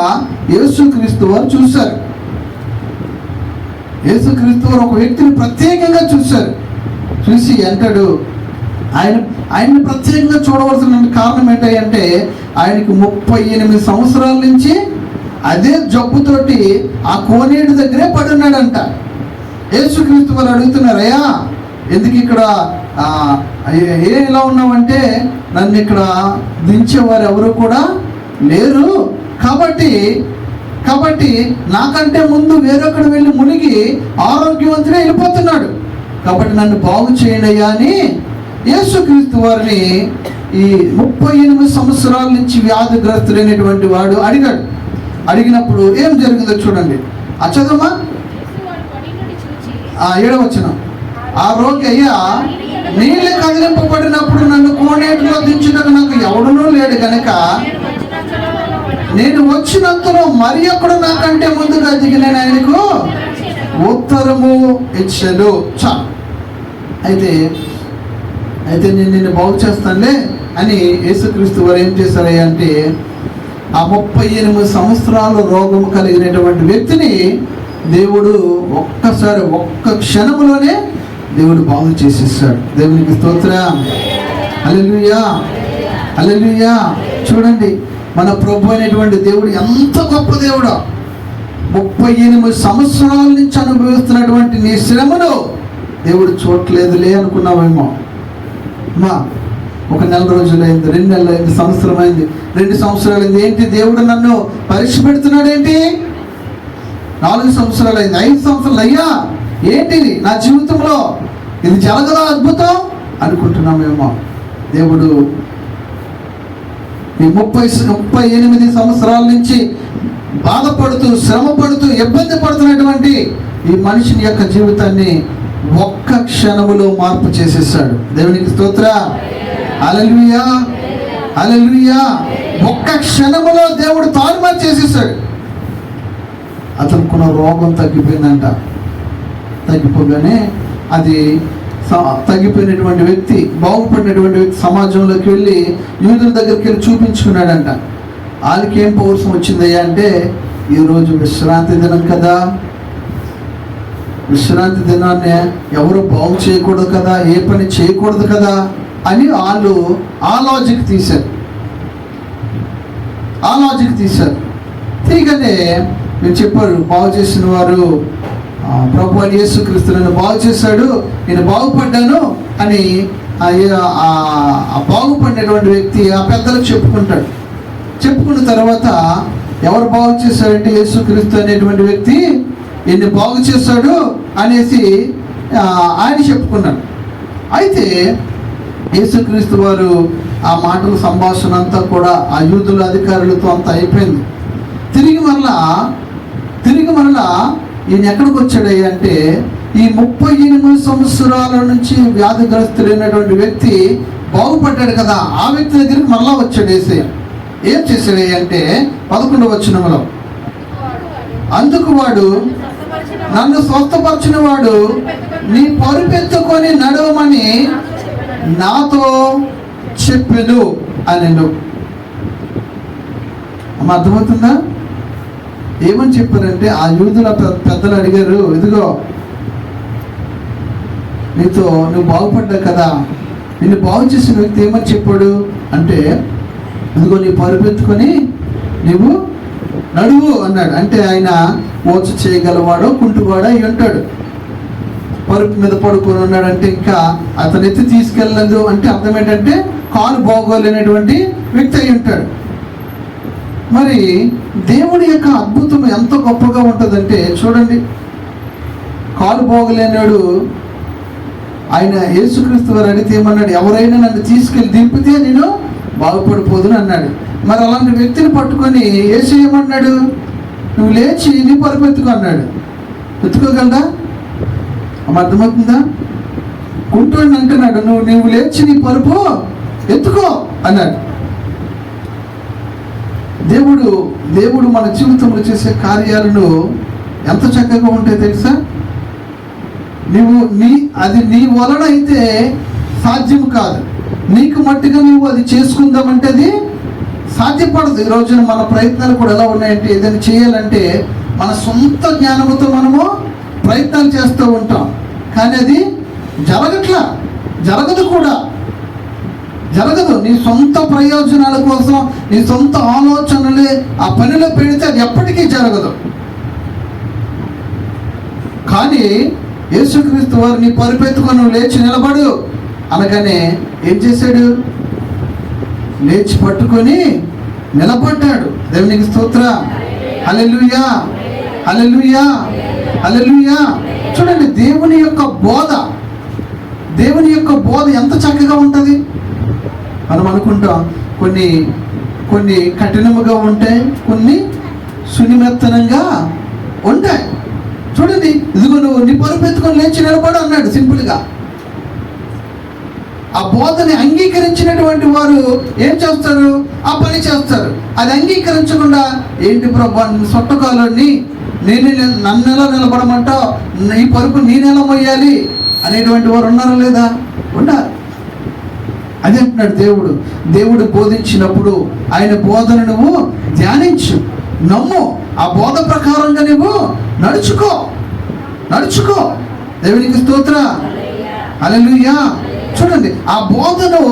యేసుక్రీస్తు వారు చూశారు. ఒక వ్యక్తిని ప్రత్యేకంగా చూసి అంటాడు, ఆయన్ని ప్రత్యేకంగా చూడవలసిన కారణం ఏంటంటే, ఆయనకి 38 సంవత్సరాల నుంచి అదే జబ్బుతోటి ఆ కోనేటి దగ్గరే పడున్నాడంట. యేసుక్రీస్తు వారు అడుగుతున్నారు, అయ్యా ఎందుకు ఇక్కడ ఎలా ఉన్నావంటే, నన్ను ఇక్కడ దించేవారు ఎవరు కూడా లేరు, కాబట్టి నాకంటే ముందు వేరొకడు వెళ్ళి మునిగి ఆరోగ్యవంతుడే వెళ్ళిపోతున్నాడు, కాబట్టి నన్ను బాగు చేయండి అయ్యా అని యేసుక్రీస్తు వారిని ఈ 38 సంవత్సరాల నుంచి వ్యాధిగ్రస్తులైనటువంటి వాడు అడిగినప్పుడు ఏం జరిగిందో చూడండి. చదవమా 7వ వచనం. ఆ రోగి, అయ్యా నీళ్ళు కదిలింపబడినప్పుడు నన్ను కోనేటిలో దించుటకు నాకు ఎవడునూ లేడు గనక నేను వచ్చినంతలో మరి ఒకడు నాకంటే ముందుగా దిగి నేను ఆయనకు ఉత్తరము ఇచ్చాను. అయితే నేను నిన్ను బాగు చేస్తానులే అని యేసుక్రీస్తు వారు ఏం చేశారయ్యా అంటే, ఆ 38 సంవత్సరాల రోగం కలిగినటువంటి వ్యక్తిని దేవుడు ఒక్క క్షణంలోనే దేవుడు బాగు చేసేసాడు. దేవునికి స్తోత్రం. హల్లెలూయా, హల్లెలూయా. చూడండి, మన ప్రభు అయినటువంటి దేవుడు ఎంత గొప్ప దేవుడో. 38 సంవత్సరాల నుంచి అనుభవిస్తున్నటువంటి నీ శ్రమను దేవుడు చూడలేదులే అనుకున్నావేమో. ఒక నెల రోజులైంది, 2 నెలలైంది, సంవత్సరం అయింది, 2 సంవత్సరాలైంది, ఏంటి దేవుడు నన్ను పరీక్ష పెడుతున్నాడు ఏంటి? 4 సంవత్సరాలైంది, 5 సంవత్సరాలు, అయ్యా ఏంటిది నా జీవితంలో, ఇది జరగదా అద్భుతం అనుకుంటున్నామేమో. దేవుడు ఈ 38 సంవత్సరాల నుంచి బాధపడుతూ, శ్రమ పడుతూ, ఇబ్బంది పడుతున్నటువంటి ఈ మనిషిని యొక్క జీవితాన్ని ఒక్క క్షణములో మార్పు చేసేసాడు. దేవునికి స్తోత్రం. హల్లెలూయా, హల్లెలూయా. ఒక్క క్షణములో దేవుడు తారుమారు చేసేసాడు. అతనుకున్న రోగం తగ్గిపోయిందంట. తగ్గిపోగానే అది తగ్గిపోయినటువంటి వ్యక్తి, బాగుపడినటువంటి వ్యక్తి సమాజంలోకి వెళ్ళి యూదుల దగ్గరికి వెళ్ళి చూపించుకున్నాడంట. వాళ్ళకి ఏం పౌరుషం వచ్చిందయ్యా అంటే, ఈరోజు విశ్రాంతి దినం కదా, విశ్రాంతి దినాన్ని ఎవరు బాగు చేయకూడదు కదా, ఏ పని చేయకూడదు కదా అని వాళ్ళు ఆ లాజిక్ తీశారు. తీయగానే మీరు చెప్పారు, బాగు చేసిన వారు ప్రభు అని యేసుక్రీస్తు నన్ను బాగు చేశాడు, నేను బాగుపడ్డాను అని ఆ బాగుపడినటువంటి వ్యక్తి ఆ పెద్దలకు చెప్పుకుంటాడు. చెప్పుకున్న తర్వాత ఎవరు బాగు చేశాడంటే యేసుక్రీస్తు అనేటువంటి వ్యక్తి ఎన్ని బాగు చేశాడు అనేసి ఆయన చెప్పుకున్నాడు. అయితే యేసుక్రీస్తు వారు ఆ మాటల సంభాషణ అంతా కూడా ఆ యూదుల అధికారులతో అంతా అయిపోయింది. తిరిగి మరలా ఈయన ఎక్కడికి వచ్చాడయ్య అంటే, ఈ 38 సంవత్సరాల నుంచి వ్యాధిగ్రస్తులైనటువంటి వ్యక్తి బాగుపడ్డాడు కదా, ఆ వ్యక్తి దగ్గరికి మరలా వచ్చాడు యేసయ్య. ఏం చేశాడయ్య అంటే 11వ వచనంలో, అందుకు వాడు, నన్ను స్వస్థపరిచిన వాడు నీ పరుపెత్తుకొని నడవమని నాతో చెప్పెను అని. అమ్మ అర్థమవుతుందా? ఏమని చెప్పారంటే, ఆ యూదుల పెద్దలు అడిగారు, ఇదిగో నువ్వు బాగుపడ్డా కదా, నిన్ను బాగు చేసిన వ్యక్తి ఏమని చెప్పాడు అంటే, ఇదిగో నీ పరుపెత్తుకొని నువ్వు నడువు అన్నాడు. అంటే ఆయన ఓచ చేయగలవాడో కుంటువాడో అయి ఉంటాడు. పరుపు మీద పడుకొని ఉన్నాడంటే ఇంకా అతను ఎత్తి తీసుకెళ్ళదు అంటే అర్థం ఏంటంటే కాలు బాగోలేనటువంటి వ్యక్తి అయి ఉంటాడు. మరి దేవుడి యొక్క అద్భుతం ఎంత గొప్పగా ఉంటుందంటే చూడండి, కాలు బాగోలేనాడు ఆయన యేసుక్రీస్తు వారు అడిగితే ఏమన్నాడు, ఎవరైనా నన్ను తీసుకెళ్ళి దింపితే నేను బాగుపడిపోదును అన్నాడు. మరి అలాంటి వ్యక్తిని పట్టుకొని యేసు ఏమన్నాడు, నువ్వు లేచి నీ పరుపు ఎత్తుకో అన్నాడు. ఎత్తుకోగలదా? అర్థమవుతుందా? కుంటోడిని అంటున్నాడు, నువ్వు లేచి నీ పరుపు ఎత్తుకో అన్నాడు. దేవుడు మన జీవితంలో చేసే కార్యాలను ఎంత చక్కగా ఉంటాయి తెలుసా? అది నీ వలన అయితే సాధ్యం కాదు. నీకు మట్టుగా నువ్వు అది చేసుకుందామంటే అది సాధ్యపడదు. ఈ రోజున మన ప్రయత్నాలు కూడా ఎలా ఉన్నాయంటే, ఏదైనా చేయాలంటే మన సొంత జ్ఞానంతో మనము ప్రయత్నాలు చేస్తూ ఉంటాం, కానీ అది జరగదు కూడా. నీ సొంత ప్రయోజనాల కోసం నీ సొంత ఆలోచనలే ఆ పనిలో పెడితే అది ఎప్పటికీ జరగదు. కానీ యేసుక్రీస్తు వారు నీ పరుపెత్తుకొని నువ్వు లేచి నిలబడు అనగానే ఏం చేశాడు? లేచి పట్టుకొని నిలబడ్డాడు. దేవునికి స్తోత్రం. హల్లెలూయా, హల్లెలూయా, హల్లెలూయా. చూడండి, దేవుని యొక్క బోధ ఎంత చక్కగా ఉంటుంది. మనం అనుకుంటాం కొన్ని కఠినముగా ఉంటాయి, కొన్ని సునిమెత్తనంగా ఉంటాయి. చూడండి, ఇదిగో నువ్వు నీ పరుపెత్తుకొని లేచి నిలబడు అన్నాడు సింపుల్గా. ఆ బోధని అంగీకరించినటువంటి వారు ఏం చేస్తారు? ఆ పని చేస్తారు. అది అంగీకరించకుండా, ఏంటి ప్రభా సొట్టకాలని నన్ను ఎలా నిలబడమంటావు, ఈ పరుపు నేనెలా మొయ్యాలి అనేటువంటి వారు ఉన్నారా లేదా? ఉన్నారు. అదే అంటున్నాడు దేవుడు బోధించినప్పుడు ఆయన బోధన నువ్వు ధ్యానించు, నమ్ము, ఆ బోధ ప్రకారంగా నువ్వు నడుచుకో. దేవునికి స్తోత్రం. హల్లెలూయా. చూడండి, ఆ బోధను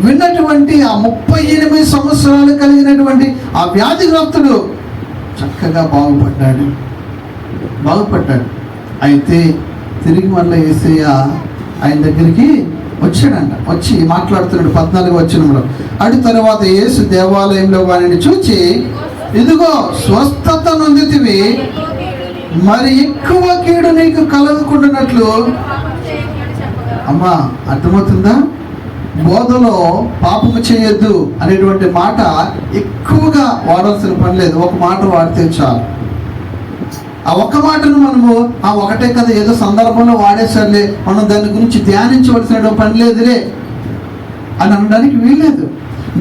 విన్నటువంటి ఆ 38 సంవత్సరాలు కలిగినటువంటి ఆ వ్యాధిగ్రస్తుడు చక్కగా బాగుపడ్డాడు. అయితే తిరిగి మళ్ళీ యేసయ్య ఆయన దగ్గరికి వచ్చాడంట. వచ్చి మాట్లాడుతున్నాడు 14వ వచనంలో. అటు తర్వాత యేసు దేవాలయంలో వారిని చూచి, ఇదిగో స్వస్థత నొందితివి, మరి ఎక్కువ కీడు నీకు కలగకుండానట్లు. అమ్మా అర్థమవుతుందా? బోధలో పాపము చేయొద్దు అనేటువంటి మాట ఎక్కువగా వాడాల్సిన పని లేదు. ఒక మాట వాడితే చాలు. ఆ ఒక్క మాటను మనము ఒకటే కదా ఏదో సందర్భంలో వాడేసరిలే, మనం దాని గురించి ధ్యానించవలసిన పని లేదులే అని అనడానికి వీల్లేదు.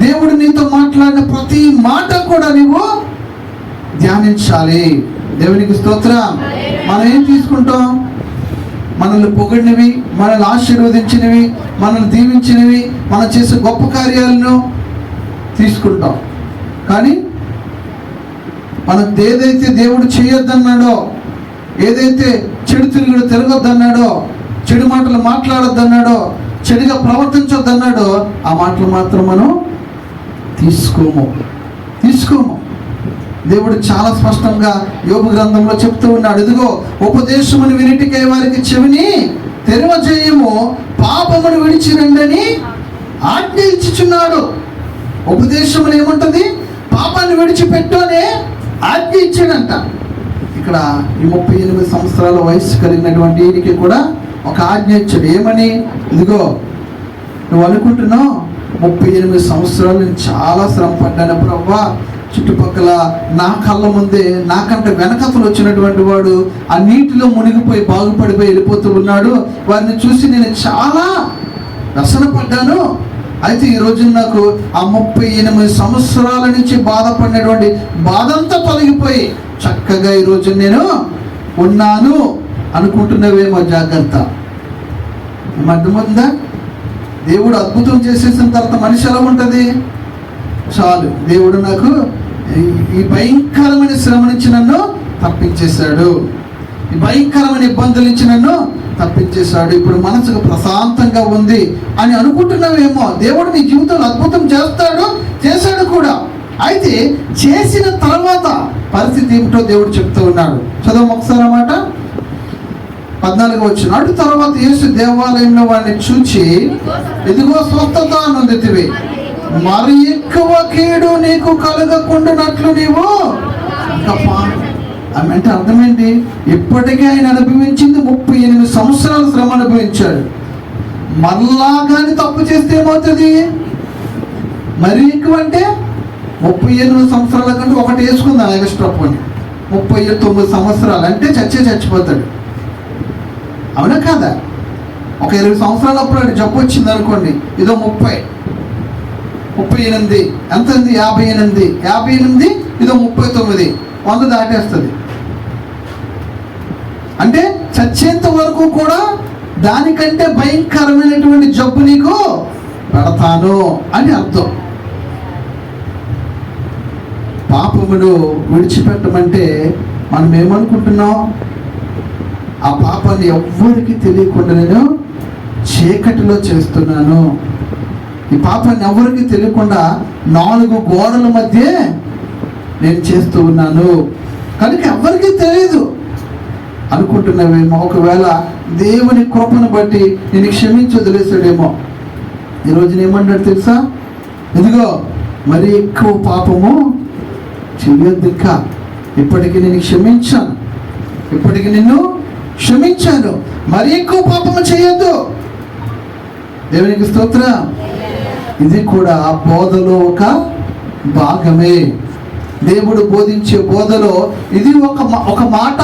దేవుడు నీతో మాట్లాడిన ప్రతి మాట కూడా నీవు ధ్యానించాలి. దేవునికి స్తోత్రం. మనం ఏం తీసుకుంటాం? మనల్ని పొగిడినవి, మనల్ని ఆశీర్వదించినవి, మనల్ని దీవించినవి, మనం చేసే గొప్ప కార్యాలను తీసుకుంటాం. కానీ మనం ఏదైతే దేవుడు చేయొద్దన్నాడో, ఏదైతే చెడు తిరగొద్దన్నాడో, చెడు మాటలు మాట్లాడొద్దన్నాడో, చెడుగా ప్రవర్తించొద్దన్నాడో ఆ మాటలు మాత్రం మనం తీసుకోము. దేవుడు చాలా స్పష్టంగా యోబు గ్రంథంలో చెప్తూ ఉన్నాడు. ఇదిగో ఉపదేశమును వినిటికై వారికి చెవిని తెరవజేయము, పాపమును విడిచి రండని ఆజ్ఞ ఇచ్చుచున్నాడు. ఉపదేశములు ఏముంటది? పాపాన్ని విడిచిపెట్టు అనే ఆజ్ఞ ఇచ్చాడంట. ఇక్కడ ఈ 38 సంవత్సరాల వయసు కలిగినటువంటి వీరికి కూడా ఒక ఆజ్ఞ ఇచ్చాడు. ఏమని? ఇదిగో నువ్వు అనుకుంటున్నావు 38 సంవత్సరాలు నేను చాలా శ్రమ పడ్డాను ప్రభువా, చుట్టుపక్కల నా కళ్ళ ముందే నాకంటే వెనకతలు వచ్చినటువంటి వాడు ఆ నీటిలో మునిగిపోయి బాగుపడిపోయి వెళ్ళిపోతూ ఉన్నాడు, వారిని చూసి నేను చాలా వ్యసన పడ్డాను. అయితే ఈరోజు నాకు ఆ 38 సంవత్సరాల నుంచి బాధపడినటువంటి బాధంతా తొలగిపోయి చక్కగా ఈరోజు నేను ఉన్నాను అనుకుంటున్నావేమో. జాగ్రత్త. అర్థమవుతుందా? దేవుడు అద్భుతం చేసేసిన తర్వాత మనిషి ఎలా ఉంటుంది? చాలు, దేవుడు నాకు ఈ భయంకరమైన శ్రమ నుంచి నన్ను తప్పించేశాడు, ఈ భయంకరమైన ఇబ్బందుల నుంచి నన్ను తప్పించేశాడు, ఇప్పుడు మనసుకు ప్రశాంతంగా ఉంది అని అనుకుంటున్నావేమో. దేవుడు నీ జీవితంలో అద్భుతం చేశాడు కూడా. అయితే చేసిన తర్వాత పరిస్థితి ఏమిటో దేవుడు చెప్తూ ఉన్నాడు. చదువు ఒకసారి అన్నమాట. 14వ వచనం. అటు తర్వాత యేసు దేవాలయంలో వాడిని చూచి, ఇదిగో స్వస్థత నొందితివి, మరి ఎక్కువ కీడు నీకు కలగకుండానట్లు నీవు. అంటే అర్థమేంటి? ఇప్పటికే ఆయన అనుభవించింది 38 సంవత్సరాల శ్రమ అనుభవించాడు. మరలా కానీ తప్పు చేస్తే ఏమవుతుంది? మరి ఎక్కువ అంటే 38 సంవత్సరాల కంటే ఒకటి వేసుకుందాం ఎక్స్ట్రా పోనీ, 39 సంవత్సరాలు అంటే చచ్చిపోతాడు. అవునా కాదా? ఒక 20 సంవత్సరాల అప్పుడు జబ్బు వచ్చింది అనుకోండి, ఇదో 38 ఎంత ఉంది? 58 ఇదో 39, 100 దాటేస్తుంది. అంటే చచ్చేంత వరకు కూడా దానికంటే భయంకరమైనటువంటి జబ్బు నీకు పెడతాను అని అర్థం. పాపమును విడిచిపెట్టమంటే మనం ఏమనుకుంటున్నాం? ఆ పాపాన్ని ఎవ్వరికి తెలియకుండా నేను చీకటిలో చేస్తున్నాను, ఈ పాపాన్ని ఎవరికి తెలియకుండా 4 గోడల మధ్య నేను చేస్తూ ఉన్నాను, కనుక ఎవరికి తెలియదు అనుకుంటున్నావేమో. ఒకవేళ దేవుని కృపను బట్టి నేను క్షమించి వదిలేసాడేమో. ఈరోజు ఏమన్నాడు తెలుసా? ఇదిగో మరి ఎక్కువ పాపము చెయ్యొద్దు, ఇంకా ఇప్పటికి నేను క్షమించాను, ఇప్పటికి నిన్ను క్షమించాను, మరి ఎక్కువ పాపము చేయొద్దు. దేవునికి స్తోత్రం. ఇది కూడా బోధలో ఒక భాగమే. దేవుడు బోధించే బోధలో ఇది ఒక మాట.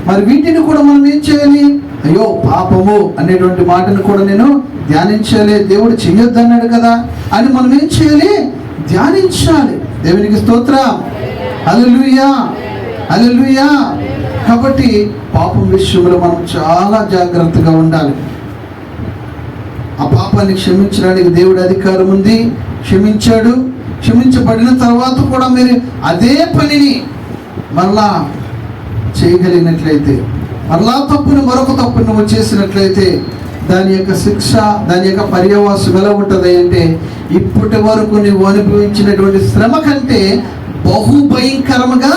మరి వీటిని కూడా మనం ఏం చేయాలి? అయ్యో పాపము అనేటువంటి మాటను కూడా నేను ధ్యానించాలి, దేవుడు చెయ్యొద్దు అన్నాడు కదా అని మనం ఏం చేయాలి? ధ్యానించాలి. దేవునికి స్తోత్రం. హల్లెలూయా, హల్లెలూయా. కాబట్టి పాపం విషయంలో మనం చాలా జాగ్రత్తగా ఉండాలి. ఆ పాపాన్ని క్షమించడానికి దేవుడి అధికారం ఉంది. క్షమించాడు. క్షమించబడిన తర్వాత కూడా మీరు అదే పనిని మరలా చేయగలిగినట్లయితే, మరలా తప్పును మరొక తప్పును నువ్వు చేసినట్లయితే దాని యొక్క శిక్ష, దాని యొక్క పర్యవసానం ఎలా ఉంటుంది అంటే ఇప్పటి వరకు నువ్వు అనుభవించినటువంటి శ్రమ కంటే బహు భయంకరంగా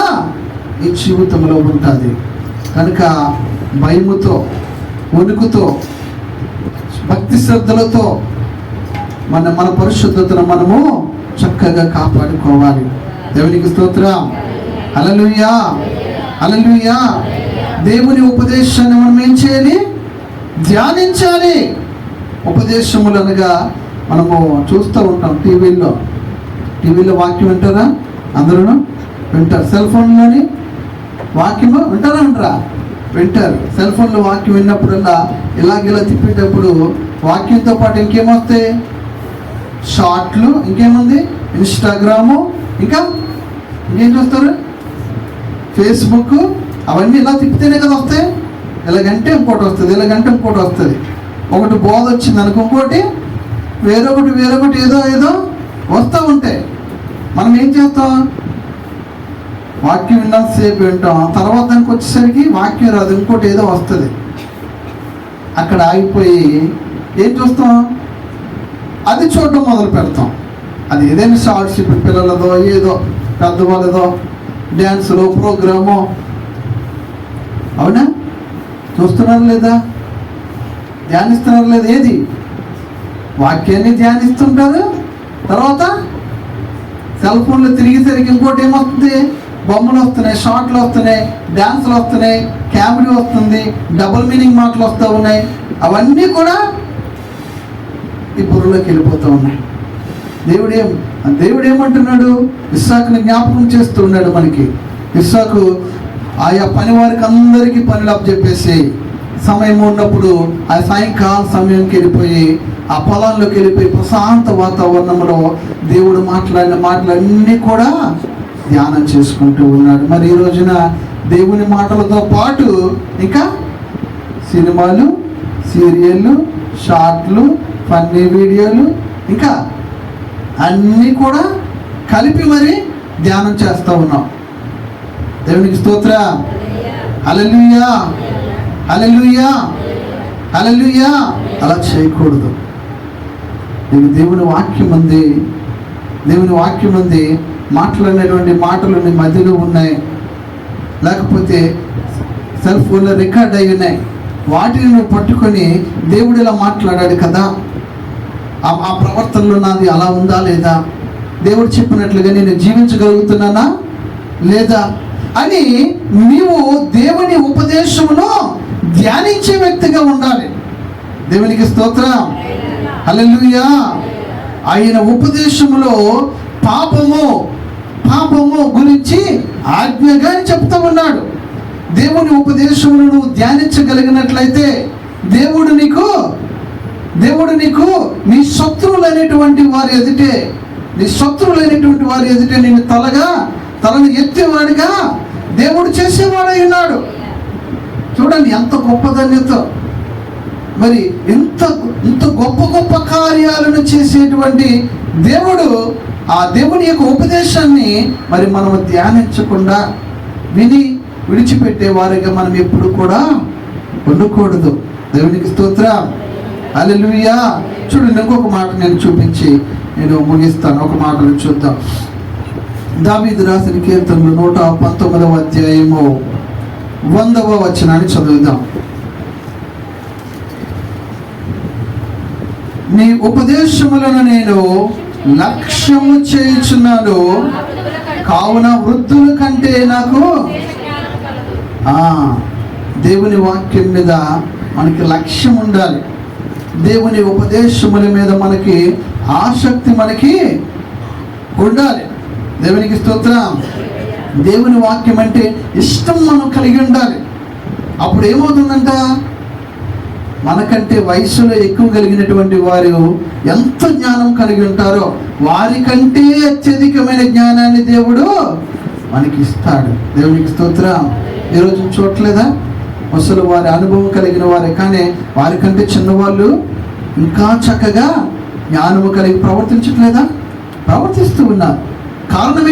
ఈ జీవితంలో ఉంటుంది. కనుక భయముతో, వణుకుతో, భక్తి శ్రద్ధలతో మన పరిశుద్ధతను మనము చక్కగా కాపాడుకోవాలి. దేవునికి స్తోత్రం. హల్లెలూయా, హల్లెలూయా. దేవుని ఉపదేశాన్ని మనం ఏం చేయాలి? ధ్యానించాలి. ఉపదేశములు అనగా మనము చూస్తూ ఉంటాం టీవీలో వాక్యం వింటారా? అందరూ వింటారు. సెల్ ఫోన్లోని వాక్యము వింటారా? వింటారు. సెల్ ఫోన్లో వాక్యం విన్నప్పుడల్లా ఇలా తిప్పేటప్పుడు వాక్యంతో పాటు ఇంకేమొస్తాయి? షార్ట్లు, ఇంకేముంది, ఇన్స్టాగ్రాము, ఇంకా ఇంకేం చూస్తారు, ఫేస్బుక్. అవన్నీ ఇలా తిప్పితేనే కదా వస్తాయి. ఇలాగంటే ఇంకోటి వస్తుంది, ఇలాగంటే ఇంకోటి వస్తుంది. ఒకటి బోధ వచ్చింది అనుకో, ఇంకోటి వేరొకటి ఏదో వస్తూ ఉంటాయి. మనం ఏం చేస్తాం, వాక్యం విన్నంతసేపు వింటాం, తర్వాత దానికి వచ్చేసరికి వాక్యం రాదు, ఇంకోటి ఏదో వస్తుంది. అక్కడ ఆగిపోయి ఏం చూస్తాం, అది చూడటం మొదలు పెడతాం. అది ఏదైనా షార్ట్స్, ఇప్పుడు పిల్లలదో ఏదో పెద్దవాళ్ళదో డ్యాన్సులో ప్రోగ్రామో, అవునా, చూస్తున్నారు లేదా, ధ్యానిస్తున్నారు లేదా, ఏది వాక్యాన్ని ధ్యానిస్తుంటారు. తర్వాత సెల్ ఫోన్లో తిరిగేసరికి ఇంకోటి ఏమొస్తుంది, బొమ్మలు వస్తున్నాయి, షార్ట్లు వస్తున్నాయి, డ్యాన్సులు వస్తున్నాయి, కామెడీ వస్తుంది, డబుల్ మీనింగ్ మాటలు వస్తూ ఉన్నాయి. అవన్నీ కూడా ఈ బుర్రలోకి వెళ్ళిపోతూ ఉన్నాయి. దేవుడు ఏమంటున్నాడు, ఇస్సాకుని జ్ఞాపకం చేస్తూ ఉన్నాడు మనకి. ఇస్సాకు ఆయా పని వారికి అందరికీ పనులు అప్పచెప్పేసి సమయం ఉన్నప్పుడు ఆ సాయంకాల సమయంకి వెళ్ళిపోయి ఆ పొలాల్లోకి వెళ్ళిపోయి ప్రశాంత వాతావరణంలో దేవుడు మాట్లాడిన మాటలన్నీ కూడా ధ్యానం చేసుకుంటూ ఉన్నాడు. మరి ఈ రోజున దేవుని మాటలతో పాటు ఇంకా సినిమాలు, సీరియళ్ళు, షార్ట్లు, ఫన్నీ వీడియోలు, ఇంకా అన్నీ కూడా కలిపి మరి ధ్యానం చేస్తూ ఉన్నాం. దేవునికి స్తోత్రం. హల్లెలూయా, హల్లెలూయా, హల్లెలూయా. అలా చేయకూడదు. దేవుని వాక్యం ఉంది. మాట్లాడినటువంటి మాటలు నీ మధ్యలో ఉన్నాయి, లేకపోతే సెల్ ఫోన్లో రికార్డ్ అయి ఉన్నాయి. వాటిని నువ్వు పట్టుకొని దేవుడు ఇలా మాట్లాడాడు కదా, ఆ ప్రవర్తనలో నాది అలా ఉందా లేదా, దేవుడు చెప్పినట్లుగా నేను జీవించగలుగుతున్నానా లేదా అని నీవు దేవుని ఉపదేశమును ధ్యానించే వ్యక్తిగా ఉండాలి. దేవునికి స్తోత్రం. హల్లెలూయా. ఆయన ఉపదేశములో పాపము గురించి ఆజ్ఞగా చెప్తూ ఉన్నాడు. దేవుని ఉపదేశమును నువ్వు ధ్యానించగలిగినట్లయితే దేవుడు నీకు నీ శత్రువులైనటువంటి వారి ఎదుటే నేను తలను ఎత్తేవాడిగా దేవుడు చేసేవాడై ఉన్నాడు. చూడండి ఎంత గొప్ప ధన్యత. మరి ఇంత గొప్ప కార్యాలను చేసేటువంటి దేవుడు, ఆ దేవుని యొక్క ఉపదేశాన్ని మరి మనము ధ్యానించకుండా విని విడిచిపెట్టే వారిగా మనం ఎప్పుడు కూడా ఉండకూడదు. దేవునికి స్తోత్రం. హల్లెలూయా. చూడండి, ఇంకొక మాట నేను చూపించి నేను ముగిస్తాను. ఒక మాటను చూద్దాం. దావీదు రాసిన కీర్తనలు 119వ అధ్యాయము 100వ వచనాన్ని చదువుదాం. నీ ఉపదేశములను నేను లక్ష్యము చేయుచున్నాను, కావున వృద్ధుల కంటే నాకు దేవుని వాక్యం మీద మనకి లక్ష్యం ఉండాలి. దేవుని ఉపదేశముల మీద మనకి ఆసక్తి మనకి ఉండాలి. దేవునికి స్తోత్రం. దేవుని వాక్యం అంటే ఇష్టం మనం కలిగి ఉండాలి. అప్పుడు ఏమవుతుందంట, మనకంటే వయసులో ఎక్కువ కలిగినటువంటి వారు ఎంత జ్ఞానం కలిగి ఉంటారో వారికంటే అత్యధికమైన జ్ఞానాన్ని దేవుడు మనకి ఇస్తాడు. దేవునికి స్తోత్రం. ఈరోజు చూడట్లేదా, అసలు వారి అనుభవం కలిగిన వారే, కానీ వారికంటే చిన్నవాళ్ళు ఇంకా చక్కగా జ్ఞానము కలిగి ప్రవర్తించట్లేదా? ప్రవర్తిస్తూ ఉన్నారు. కారణం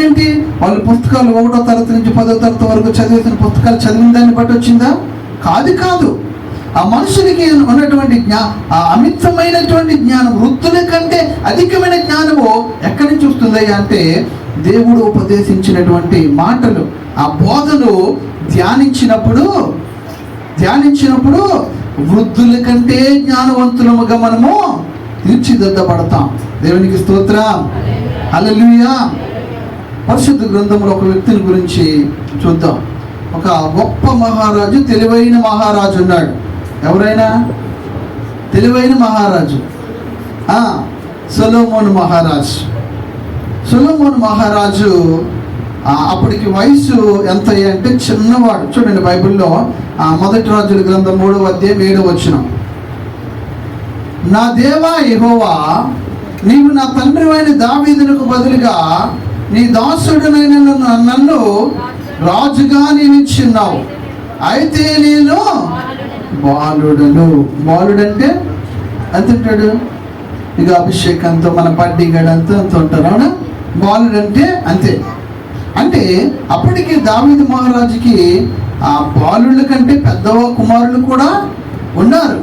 ఏంటి? వాళ్ళు పుస్తకాలు 1వ తరగతి నుంచి 10వ తరగతి వరకు చదివేసిన పుస్తకాలు చదివిన దాన్ని బట్టి వచ్చిందా? కాదు. ఆ మనుషులకి ఉన్నటువంటి ఆ అమితమైనటువంటి జ్ఞానం, వృద్ధుల కంటే అధికమైన జ్ఞానము ఎక్కడి నుంచి వస్తుంది అంటే దేవుడు ఉపదేశించినటువంటి మాటలు, ఆ బోధను ధ్యానించినప్పుడు వృద్ధుల కంటే జ్ఞానవంతులముగా మనము తీర్చిదిద్దబడతాం. దేవునికి స్తోత్రం. హల్లెలూయా. పరిశుద్ధ గ్రంథంలో ఒక వ్యక్తిని గురించి చూద్దాం. ఒక గొప్ప మహారాజు, తెలివైన మహారాజు ఉన్నాడు. ఎవరైనా తెలివైన మహారాజు సొలొమోను మహారాజు. అప్పటికి వయసు ఎంత అంటే చిన్నవాడు. చూడండి బైబిల్లో 1 రాజుల గ్రంథం 3వ అధ్యాయం 7వ వచనం. నా దేవా యెహోవా, నీవు నా తండ్రివైన దావీదునకు బదులుగా నీ దాసుడనైన నన్ను రాజుగా నియమించున్నావు. అయితే నేను బాలుడను. బాలుడంటే ఎంత ఉంటాడు? ఇక అభిషేకంతో మన పడ్డిగడంతో అంత ఉంటారు, అవునా? బాలుడంటే అంతే. అంటే అప్పటికి దావీదు మహారాజుకి ఆ బాలుల కంటే పెద్ద కుమారులు కూడా ఉన్నారు.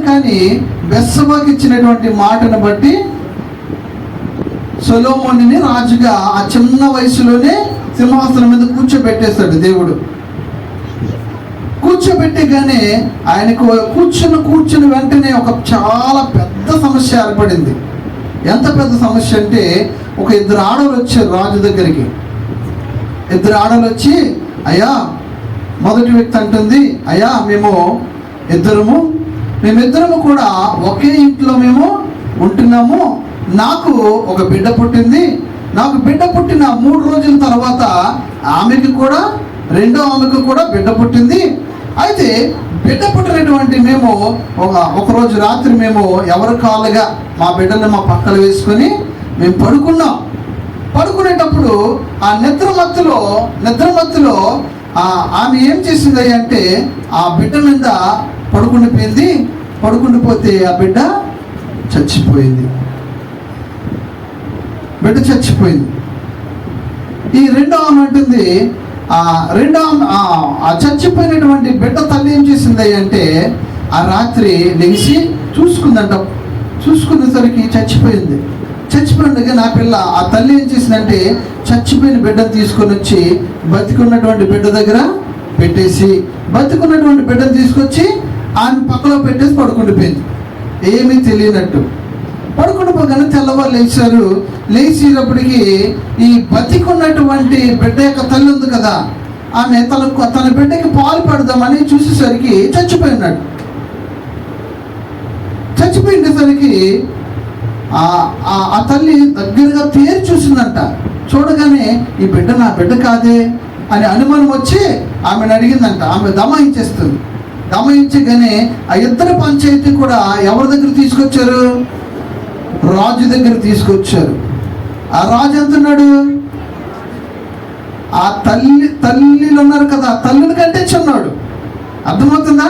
కానీ బెత్షెబాకి ఇచ్చినటువంటి మాటను బట్టి సొలొమోనుని రాజుగా ఆ చిన్న వయసులోనే సింహాసనం మీద కూర్చోబెట్టేశాడు దేవుడు. కూర్చోబెట్టగానే ఆయనకు కూర్చుని వెంటనే ఒక చాలా పెద్ద సమస్య ఏర్పడింది. ఎంత పెద్ద సమస్య అంటే, ఒక 2 ఆడలు వచ్చారు రాజు దగ్గరికి. 2 ఆడలు వచ్చి, అయ్యా, మొదటి వ్యక్తి అంటుంది, అయ్యా, మేమిద్దరము కూడా ఒకే ఇంట్లో మేము ఉంటున్నాము. నాకు ఒక బిడ్డ పుట్టింది. నాకు బిడ్డ పుట్టిన 3 రోజుల తర్వాత రెండో ఆమెకు కూడా బిడ్డ పుట్టింది. అయితే బిడ్డ పుట్టినటువంటి మేము ఒకరోజు రాత్రి మేము ఎవరి కాళ్ళుగా మా బిడ్డల్ని మా పక్కన వేసుకొని మేము పడుకునేటప్పుడు ఆ నిద్రమత్తులో ఆమె ఏం చేసింది అంటే, ఆ బిడ్డ మీద పడుకుండిపోతే ఆ బిడ్డ చచ్చిపోయింది. ఈ రెండో ఆమె అంటుంది, ఆ చచ్చిపోయినటువంటి బిడ్డ తల్లి ఏం చేసింది అంటే, ఆ రాత్రి లేచి చూసుకునేసరికి చచ్చిపోయిండగా నా పిల్ల ఆ తల్లి ఏం చేసిందంటే, చచ్చిపోయిన బిడ్డను తీసుకొని వచ్చి బతికున్నటువంటి బిడ్డ దగ్గర పెట్టేసి, బతికున్నటువంటి బిడ్డను తీసుకొచ్చి ఆమె పక్కలో పెట్టేసి పడుకుండిపోయింది, ఏమీ తెలియనట్టు. పడుకుండిపోగానే తెల్లవారు లేచినప్పటికీ ఈ బతికున్నటువంటి బిడ్డ యొక్క తల్లి ఉంది కదా, ఆమె తన బిడ్డకి పాలు పడదామని చూసేసరికి చచ్చిపోయేసరికి ఆ తల్లి దగ్గరగా తేరి చూసిందంట. చూడగానే ఈ బిడ్డ నా బిడ్డ కాదే అని అనుమానం వచ్చి ఆమెను అడిగిందంట. ఆమె దమాయించగానే ఆ 2 పంచాయతీ కూడా ఎవరి దగ్గర తీసుకొచ్చారు? రాజు దగ్గర తీసుకొచ్చారు. ఆ రాజు ఎంతున్నాడు? ఆ తల్లిలు ఉన్నారు కదా, తల్లుల కంటే చిన్నాడు. అర్థమవుతుందా?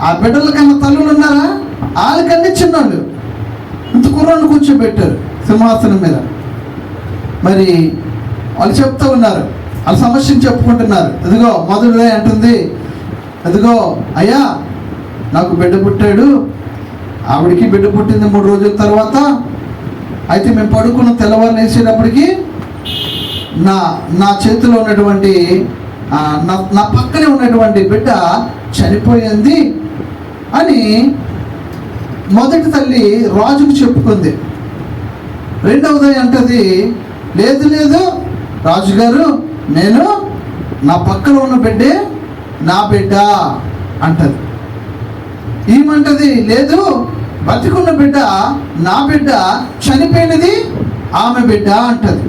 ఆ బిడ్డల కన్నా తల్లులు ఉన్నారా? వాళ్ళకంటే చిన్నాడు. ఇంత కుర్రాన్ని కూర్చోబెట్టారు సింహాసనం మీద. మరి వాళ్ళు చెప్తూ ఉన్నారు, వాళ్ళ సమస్యను చెప్పుకుంటున్నారు. ఇదిగో మొదటిదే అంటుంది, ఇదిగో అయ్యా, నాకు బిడ్డ పుట్టాడు, ఆవిడికి బిడ్డ పుట్టింది 3 రోజుల తర్వాత. అయితే మేము పడుకున్న తెల్లవారు లేచేటప్పటికి నా చేతిలో ఉన్నటువంటి నా పక్కనే ఉన్నటువంటి బిడ్డ చనిపోయింది అని మొదటి తల్లి రాజుకు చెప్పుకుంది. రెండవది అంటది, లేదు రాజుగారు, నేను నా పక్కన ఉన్న బిడ్డే నా బిడ్డ అంటది. ఏమంటది, లేదు, బతికున్న బిడ్డ నా బిడ్డ, చనిపోయినది ఆమె బిడ్డ అంటది.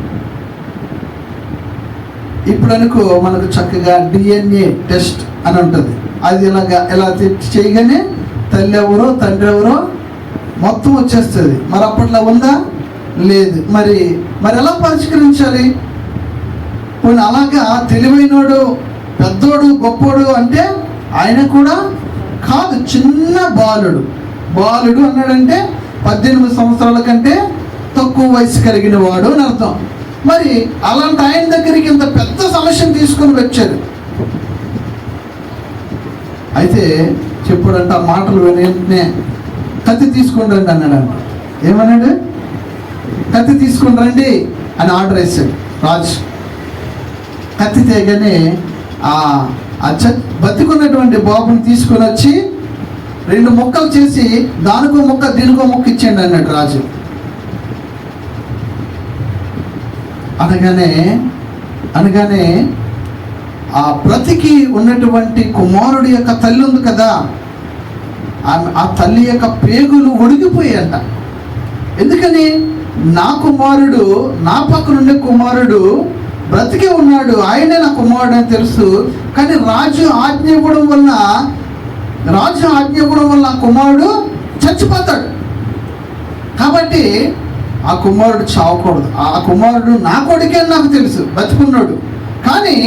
ఇప్పుడు అనుకో, మనకు చక్కగా DNA టెస్ట్ అని ఉంటుంది. అది ఇలా చేయగానే తల్లి ఎవరో తండ్రి ఎవరో మొత్తం వచ్చేస్తుంది. మరి అప్పట్లో ఉందా? లేదు. మరి ఎలా పరిష్కరించాలి? పోనీ అలాగా తెలివైనోడు, పెద్దోడు, గొప్పోడు అంటే ఆయన కూడా కాదు, చిన్న బాలుడు అన్నాడంటే 18 సంవత్సరాల కంటే తక్కువ వయసు కలిగిన వాడు అని అర్థం. మరి అలాంటి ఆయన దగ్గరికి ఇంత పెద్ద సమస్యను తీసుకొని వచ్చాడు. అయితే చెప్పుడంట ఆ మాటలు వెంటనే కత్తి తీసుకుని రండి అన్నాడంట. ఏమన్నాడు? కత్తి తీసుకుని రండి అని ఆర్డర్ వేసాడు రాజు. కత్తి తేగానే బతికున్నటువంటి బాబుని తీసుకొని వచ్చి 2 ముక్కలు చేసి దానికో ముక్క దీనికో ముక్క ఇచ్చేయండి అన్నాడు రాజు. అనగానే ఆ బ్రతికి ఉన్నటువంటి కుమారుడి యొక్క తల్లి ఉంది కదా, ఆ తల్లి యొక్క పేగులు ఒడిగిపోయాయంట. ఎందుకని? నా కుమారుడు, నా పక్కనుండే కుమారుడు బ్రతికే ఉన్నాడు, ఆయనే నా కుమారుడు అని తెలుసు. కానీ రాజు ఆజ్ఞ ఇవ్వడం వల్ల కుమారుడు చచ్చిపోతాడు. కాబట్టి ఆ కుమారుడు చావకూడదు. ఆ కుమారుడు నా కొడుకే నాకు తెలుసు, బతుకున్నాడు. కానీ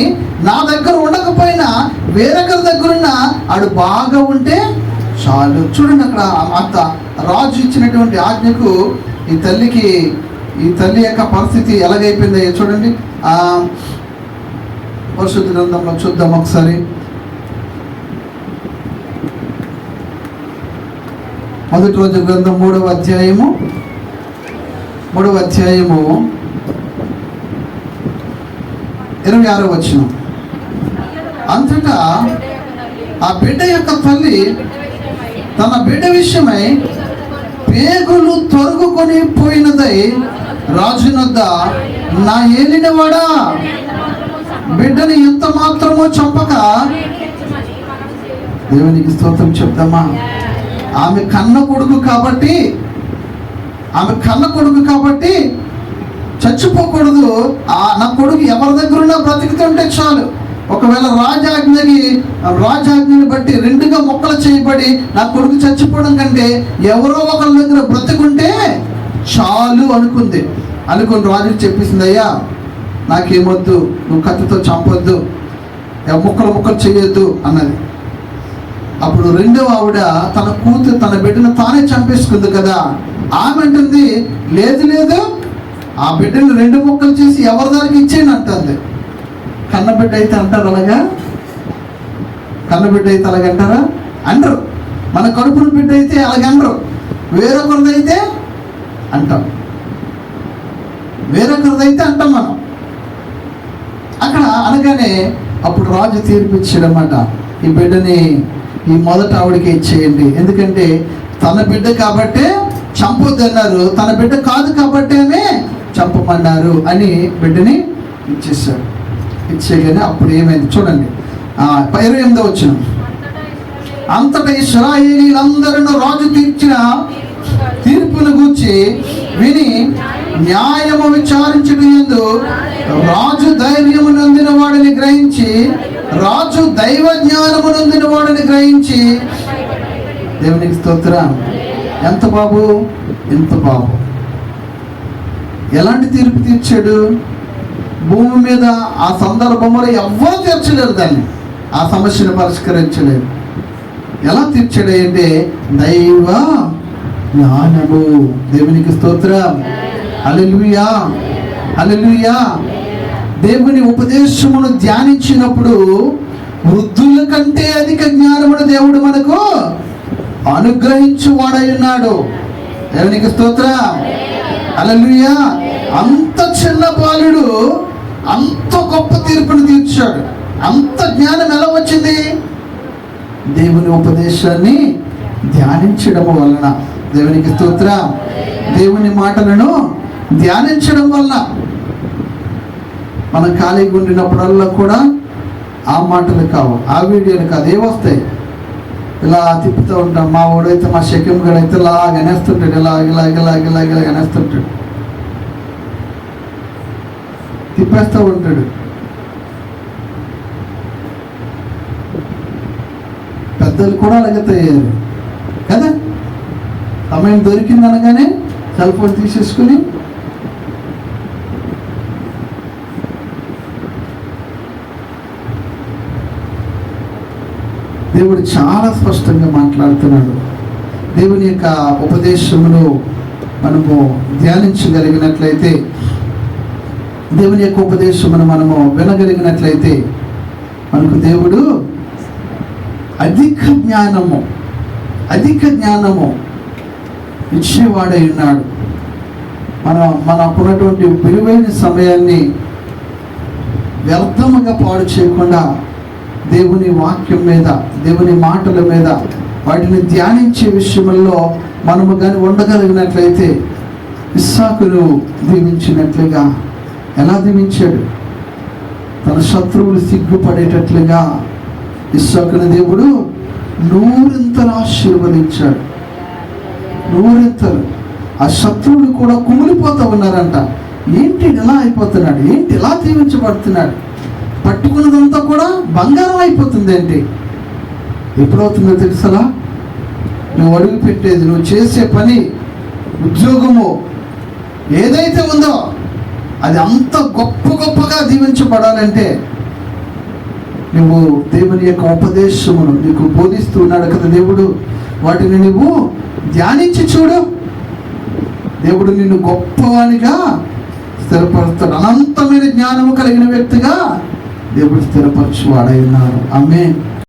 నా దగ్గర ఉండకపోయినా వేరొకరి దగ్గరున్న ఆడు బాగా ఉంటే చాలు. చూడండి అక్కడ అంత రాజు ఇచ్చినటువంటి ఆజ్ఞకు ఈ తల్లి యొక్క పరిస్థితి ఎలాగైపోయిందో చూడండి. పరిశుద్ధ గ్రంథంలో చూద్దాం ఒకసారి. మొదటి రోజు గ్రంథం 3వ అధ్యాయము 26వ వచనం. అంతటా ఆ బిడ్డ యొక్క తల్లి తన బిడ్డ విషయమై పేగులు తొరుగుకొని పోయినదై రాజునొద్ద, నా ఏలినవాడా, బిడ్డని ఎంత మాత్రమో చంపక. దేవునికి స్తోత్రం చెప్దామా. ఆమె కన్న కొడుకు కాబట్టి చచ్చిపోకూడదు. నా కొడుకు ఎవరి దగ్గరున్నా బ్రతుకుతుంటే చాలు. ఒకవేళ రాజాజ్ఞని బట్టి రెండుగా మొక్కలు చేయబడి నా కొడుకు చచ్చిపోవడం కంటే ఎవరో ఒకరి దగ్గర బ్రతుకుంటే చాలు అనుకుని రాజుకి చెప్పేసింది, అయ్యా నాకేమొద్దు, నువ్వు కత్తితో చంపొద్దు, ముక్కలు చేయొద్దు అన్నది. అప్పుడు రెండవ ఆవిడ తన బిడ్డను తానే చంపేసుకుంది కదా. ఆమె అంటుంది, లేదు ఆ బిడ్డను 2 ముక్కలు చేసి ఎవరి దానికి ఇచ్చేయని అంటుంది. కన్నబిడ్డ అయితే అంటారు అలాగా? కన్నబిడ్డ అయితే అలాగంటారా? అంటారు. మన కడుపున బిడ్డ అయితే అలాగనరు. వేరొకరిదైతే అంటాం మనం. అక్కడ అనగానే అప్పుడు రాజు తీర్పిచ్చాడన్నమాట, ఈ బిడ్డని ఈ మొదట ఆవిడకి ఇచ్చేయండి, ఎందుకంటే తన బిడ్డ కాబట్టే చంపొద్దు అన్నారు, తన బిడ్డ కాదు కాబట్టే చంపమన్నారు అని బిడ్డని ఇచ్చేసాడు. ఇచ్చేగానే అప్పుడు ఏమైంది చూడండి. 28వ వచనం. అంతటా ఇశ్రాయేలీయులందరూ రాజు తీర్చిన తీర్పును గూర్చి విని న్యాయము విచారించడం యందు రాజు ధైర్యము నొందిన వాడిని గ్రహించి, రాజు దైవ జ్ఞానము నొందిన వాడిని గ్రహించి. దేవునికి స్తోత్రం. ఎంత బాబు. ఎలాంటి తీర్పు తీర్చాడు? భూమి మీద ఆ సందర్భంలో ఎవ్వరూ తీర్చలేరు దాన్ని, ఆ సమస్యను పరిష్కరించలేరు. ఎలా తీర్చాడు అంటే దైవ జ్ఞానము. దేవునికి స్తోత్రం. హల్లెలూయా. దేవుని ఉపదేశమును ధ్యానించినప్పుడు వృద్ధుల కంటే అధిక జ్ఞానమును దేవుడు మనకు అనుగ్రహించువాడై ఉన్నాడు. దేవునికి స్తోత్రం. హల్లెలూయా. అంత చిన్న బాలుడు అంత గొప్ప తీర్పును తీర్చాడు. అంత జ్ఞానం ఎలా వచ్చింది? దేవుని ఉపదేశాన్ని ధ్యానించడం వలన. దేవునికి స్తోత్రం. దేవుని మాటలను ధ్యానించడం వలన. మనం ఖాళీగా ఉండినప్పుడల్లా కూడా ఆ మాటలు కావు, ఆ వీడియోలు కాదు, ఏవొస్తాయి ఇలా తిప్పుతూ ఉంటాం. మా వాడైతే, మా శక్యం గడైతే ఇలాగ అనేస్తుంటాడు, ఇలాగ అనేస్తుంటాడు, తిప్పేస్తూ ఉంటాడు. పెద్దలు కూడా అలాగే తయారు కదా. సమయం దొరికింది అనగానే సెల్ ఫోన్ తీసేసుకుని దేవుడు చాలా స్పష్టంగా మాట్లాడుతున్నాడు. దేవుని యొక్క ఉపదేశమును మనము ధ్యానించగలిగినట్లయితే, దేవుని యొక్క ఉపదేశమును మనము వినగలిగినట్లయితే మనకు దేవుడు అధిక జ్ఞానము ఇచ్చేవాడై ఉన్నాడు. మనకున్నటువంటి విలువైన సమయాన్ని వ్యర్థముగా పాడు చేయకుండా దేవుని వాక్యం మీద, దేవుని మాటల మీద, వాటిని ధ్యానించే విషయంలో మనము కానీ ఉండగలిగినట్లయితే ఇస్సాకును దీవించినట్లుగా, ఎలా దీవించాడు? తన శత్రువులు సిగ్గుపడేటట్లుగా ఇస్సాకును దేవుడు 100 ఆశీర్వదించాడు. 100. ఆ శత్రువులు కూడా కుమిలిపోతూ ఉన్నారంట. ఏంటి ఇలా అయిపోతున్నాడు, ఏంటి ఇలా దీవించబడుతున్నాడు, పట్టుకున్నదంతా కూడా బంగారం అయిపోతుంది. ఏంటి ఎప్పుడవుతుందో తెలుసలా? నువ్వు అడుగు పెట్టేది, నువ్వు చేసే పని, ఉద్యోగము ఏదైతే ఉందో అది అంత గొప్పగా దీవించబడాలంటే నువ్వు దేవుని యొక్క ఉపదేశమును నీకు బోధిస్తూ ఉన్నాడు కదా దేవుడు, వాటిని నువ్వు ధ్యానించి చూడు. దేవుడు నిన్ను గొప్పవానిగా స్థిరపరుస్తాడు. అనంతమైన జ్ఞానము కలిగిన వ్యక్తిగా దేవుడు స్థిరపరచువాడై ఉన్నారు. ఆమేన్.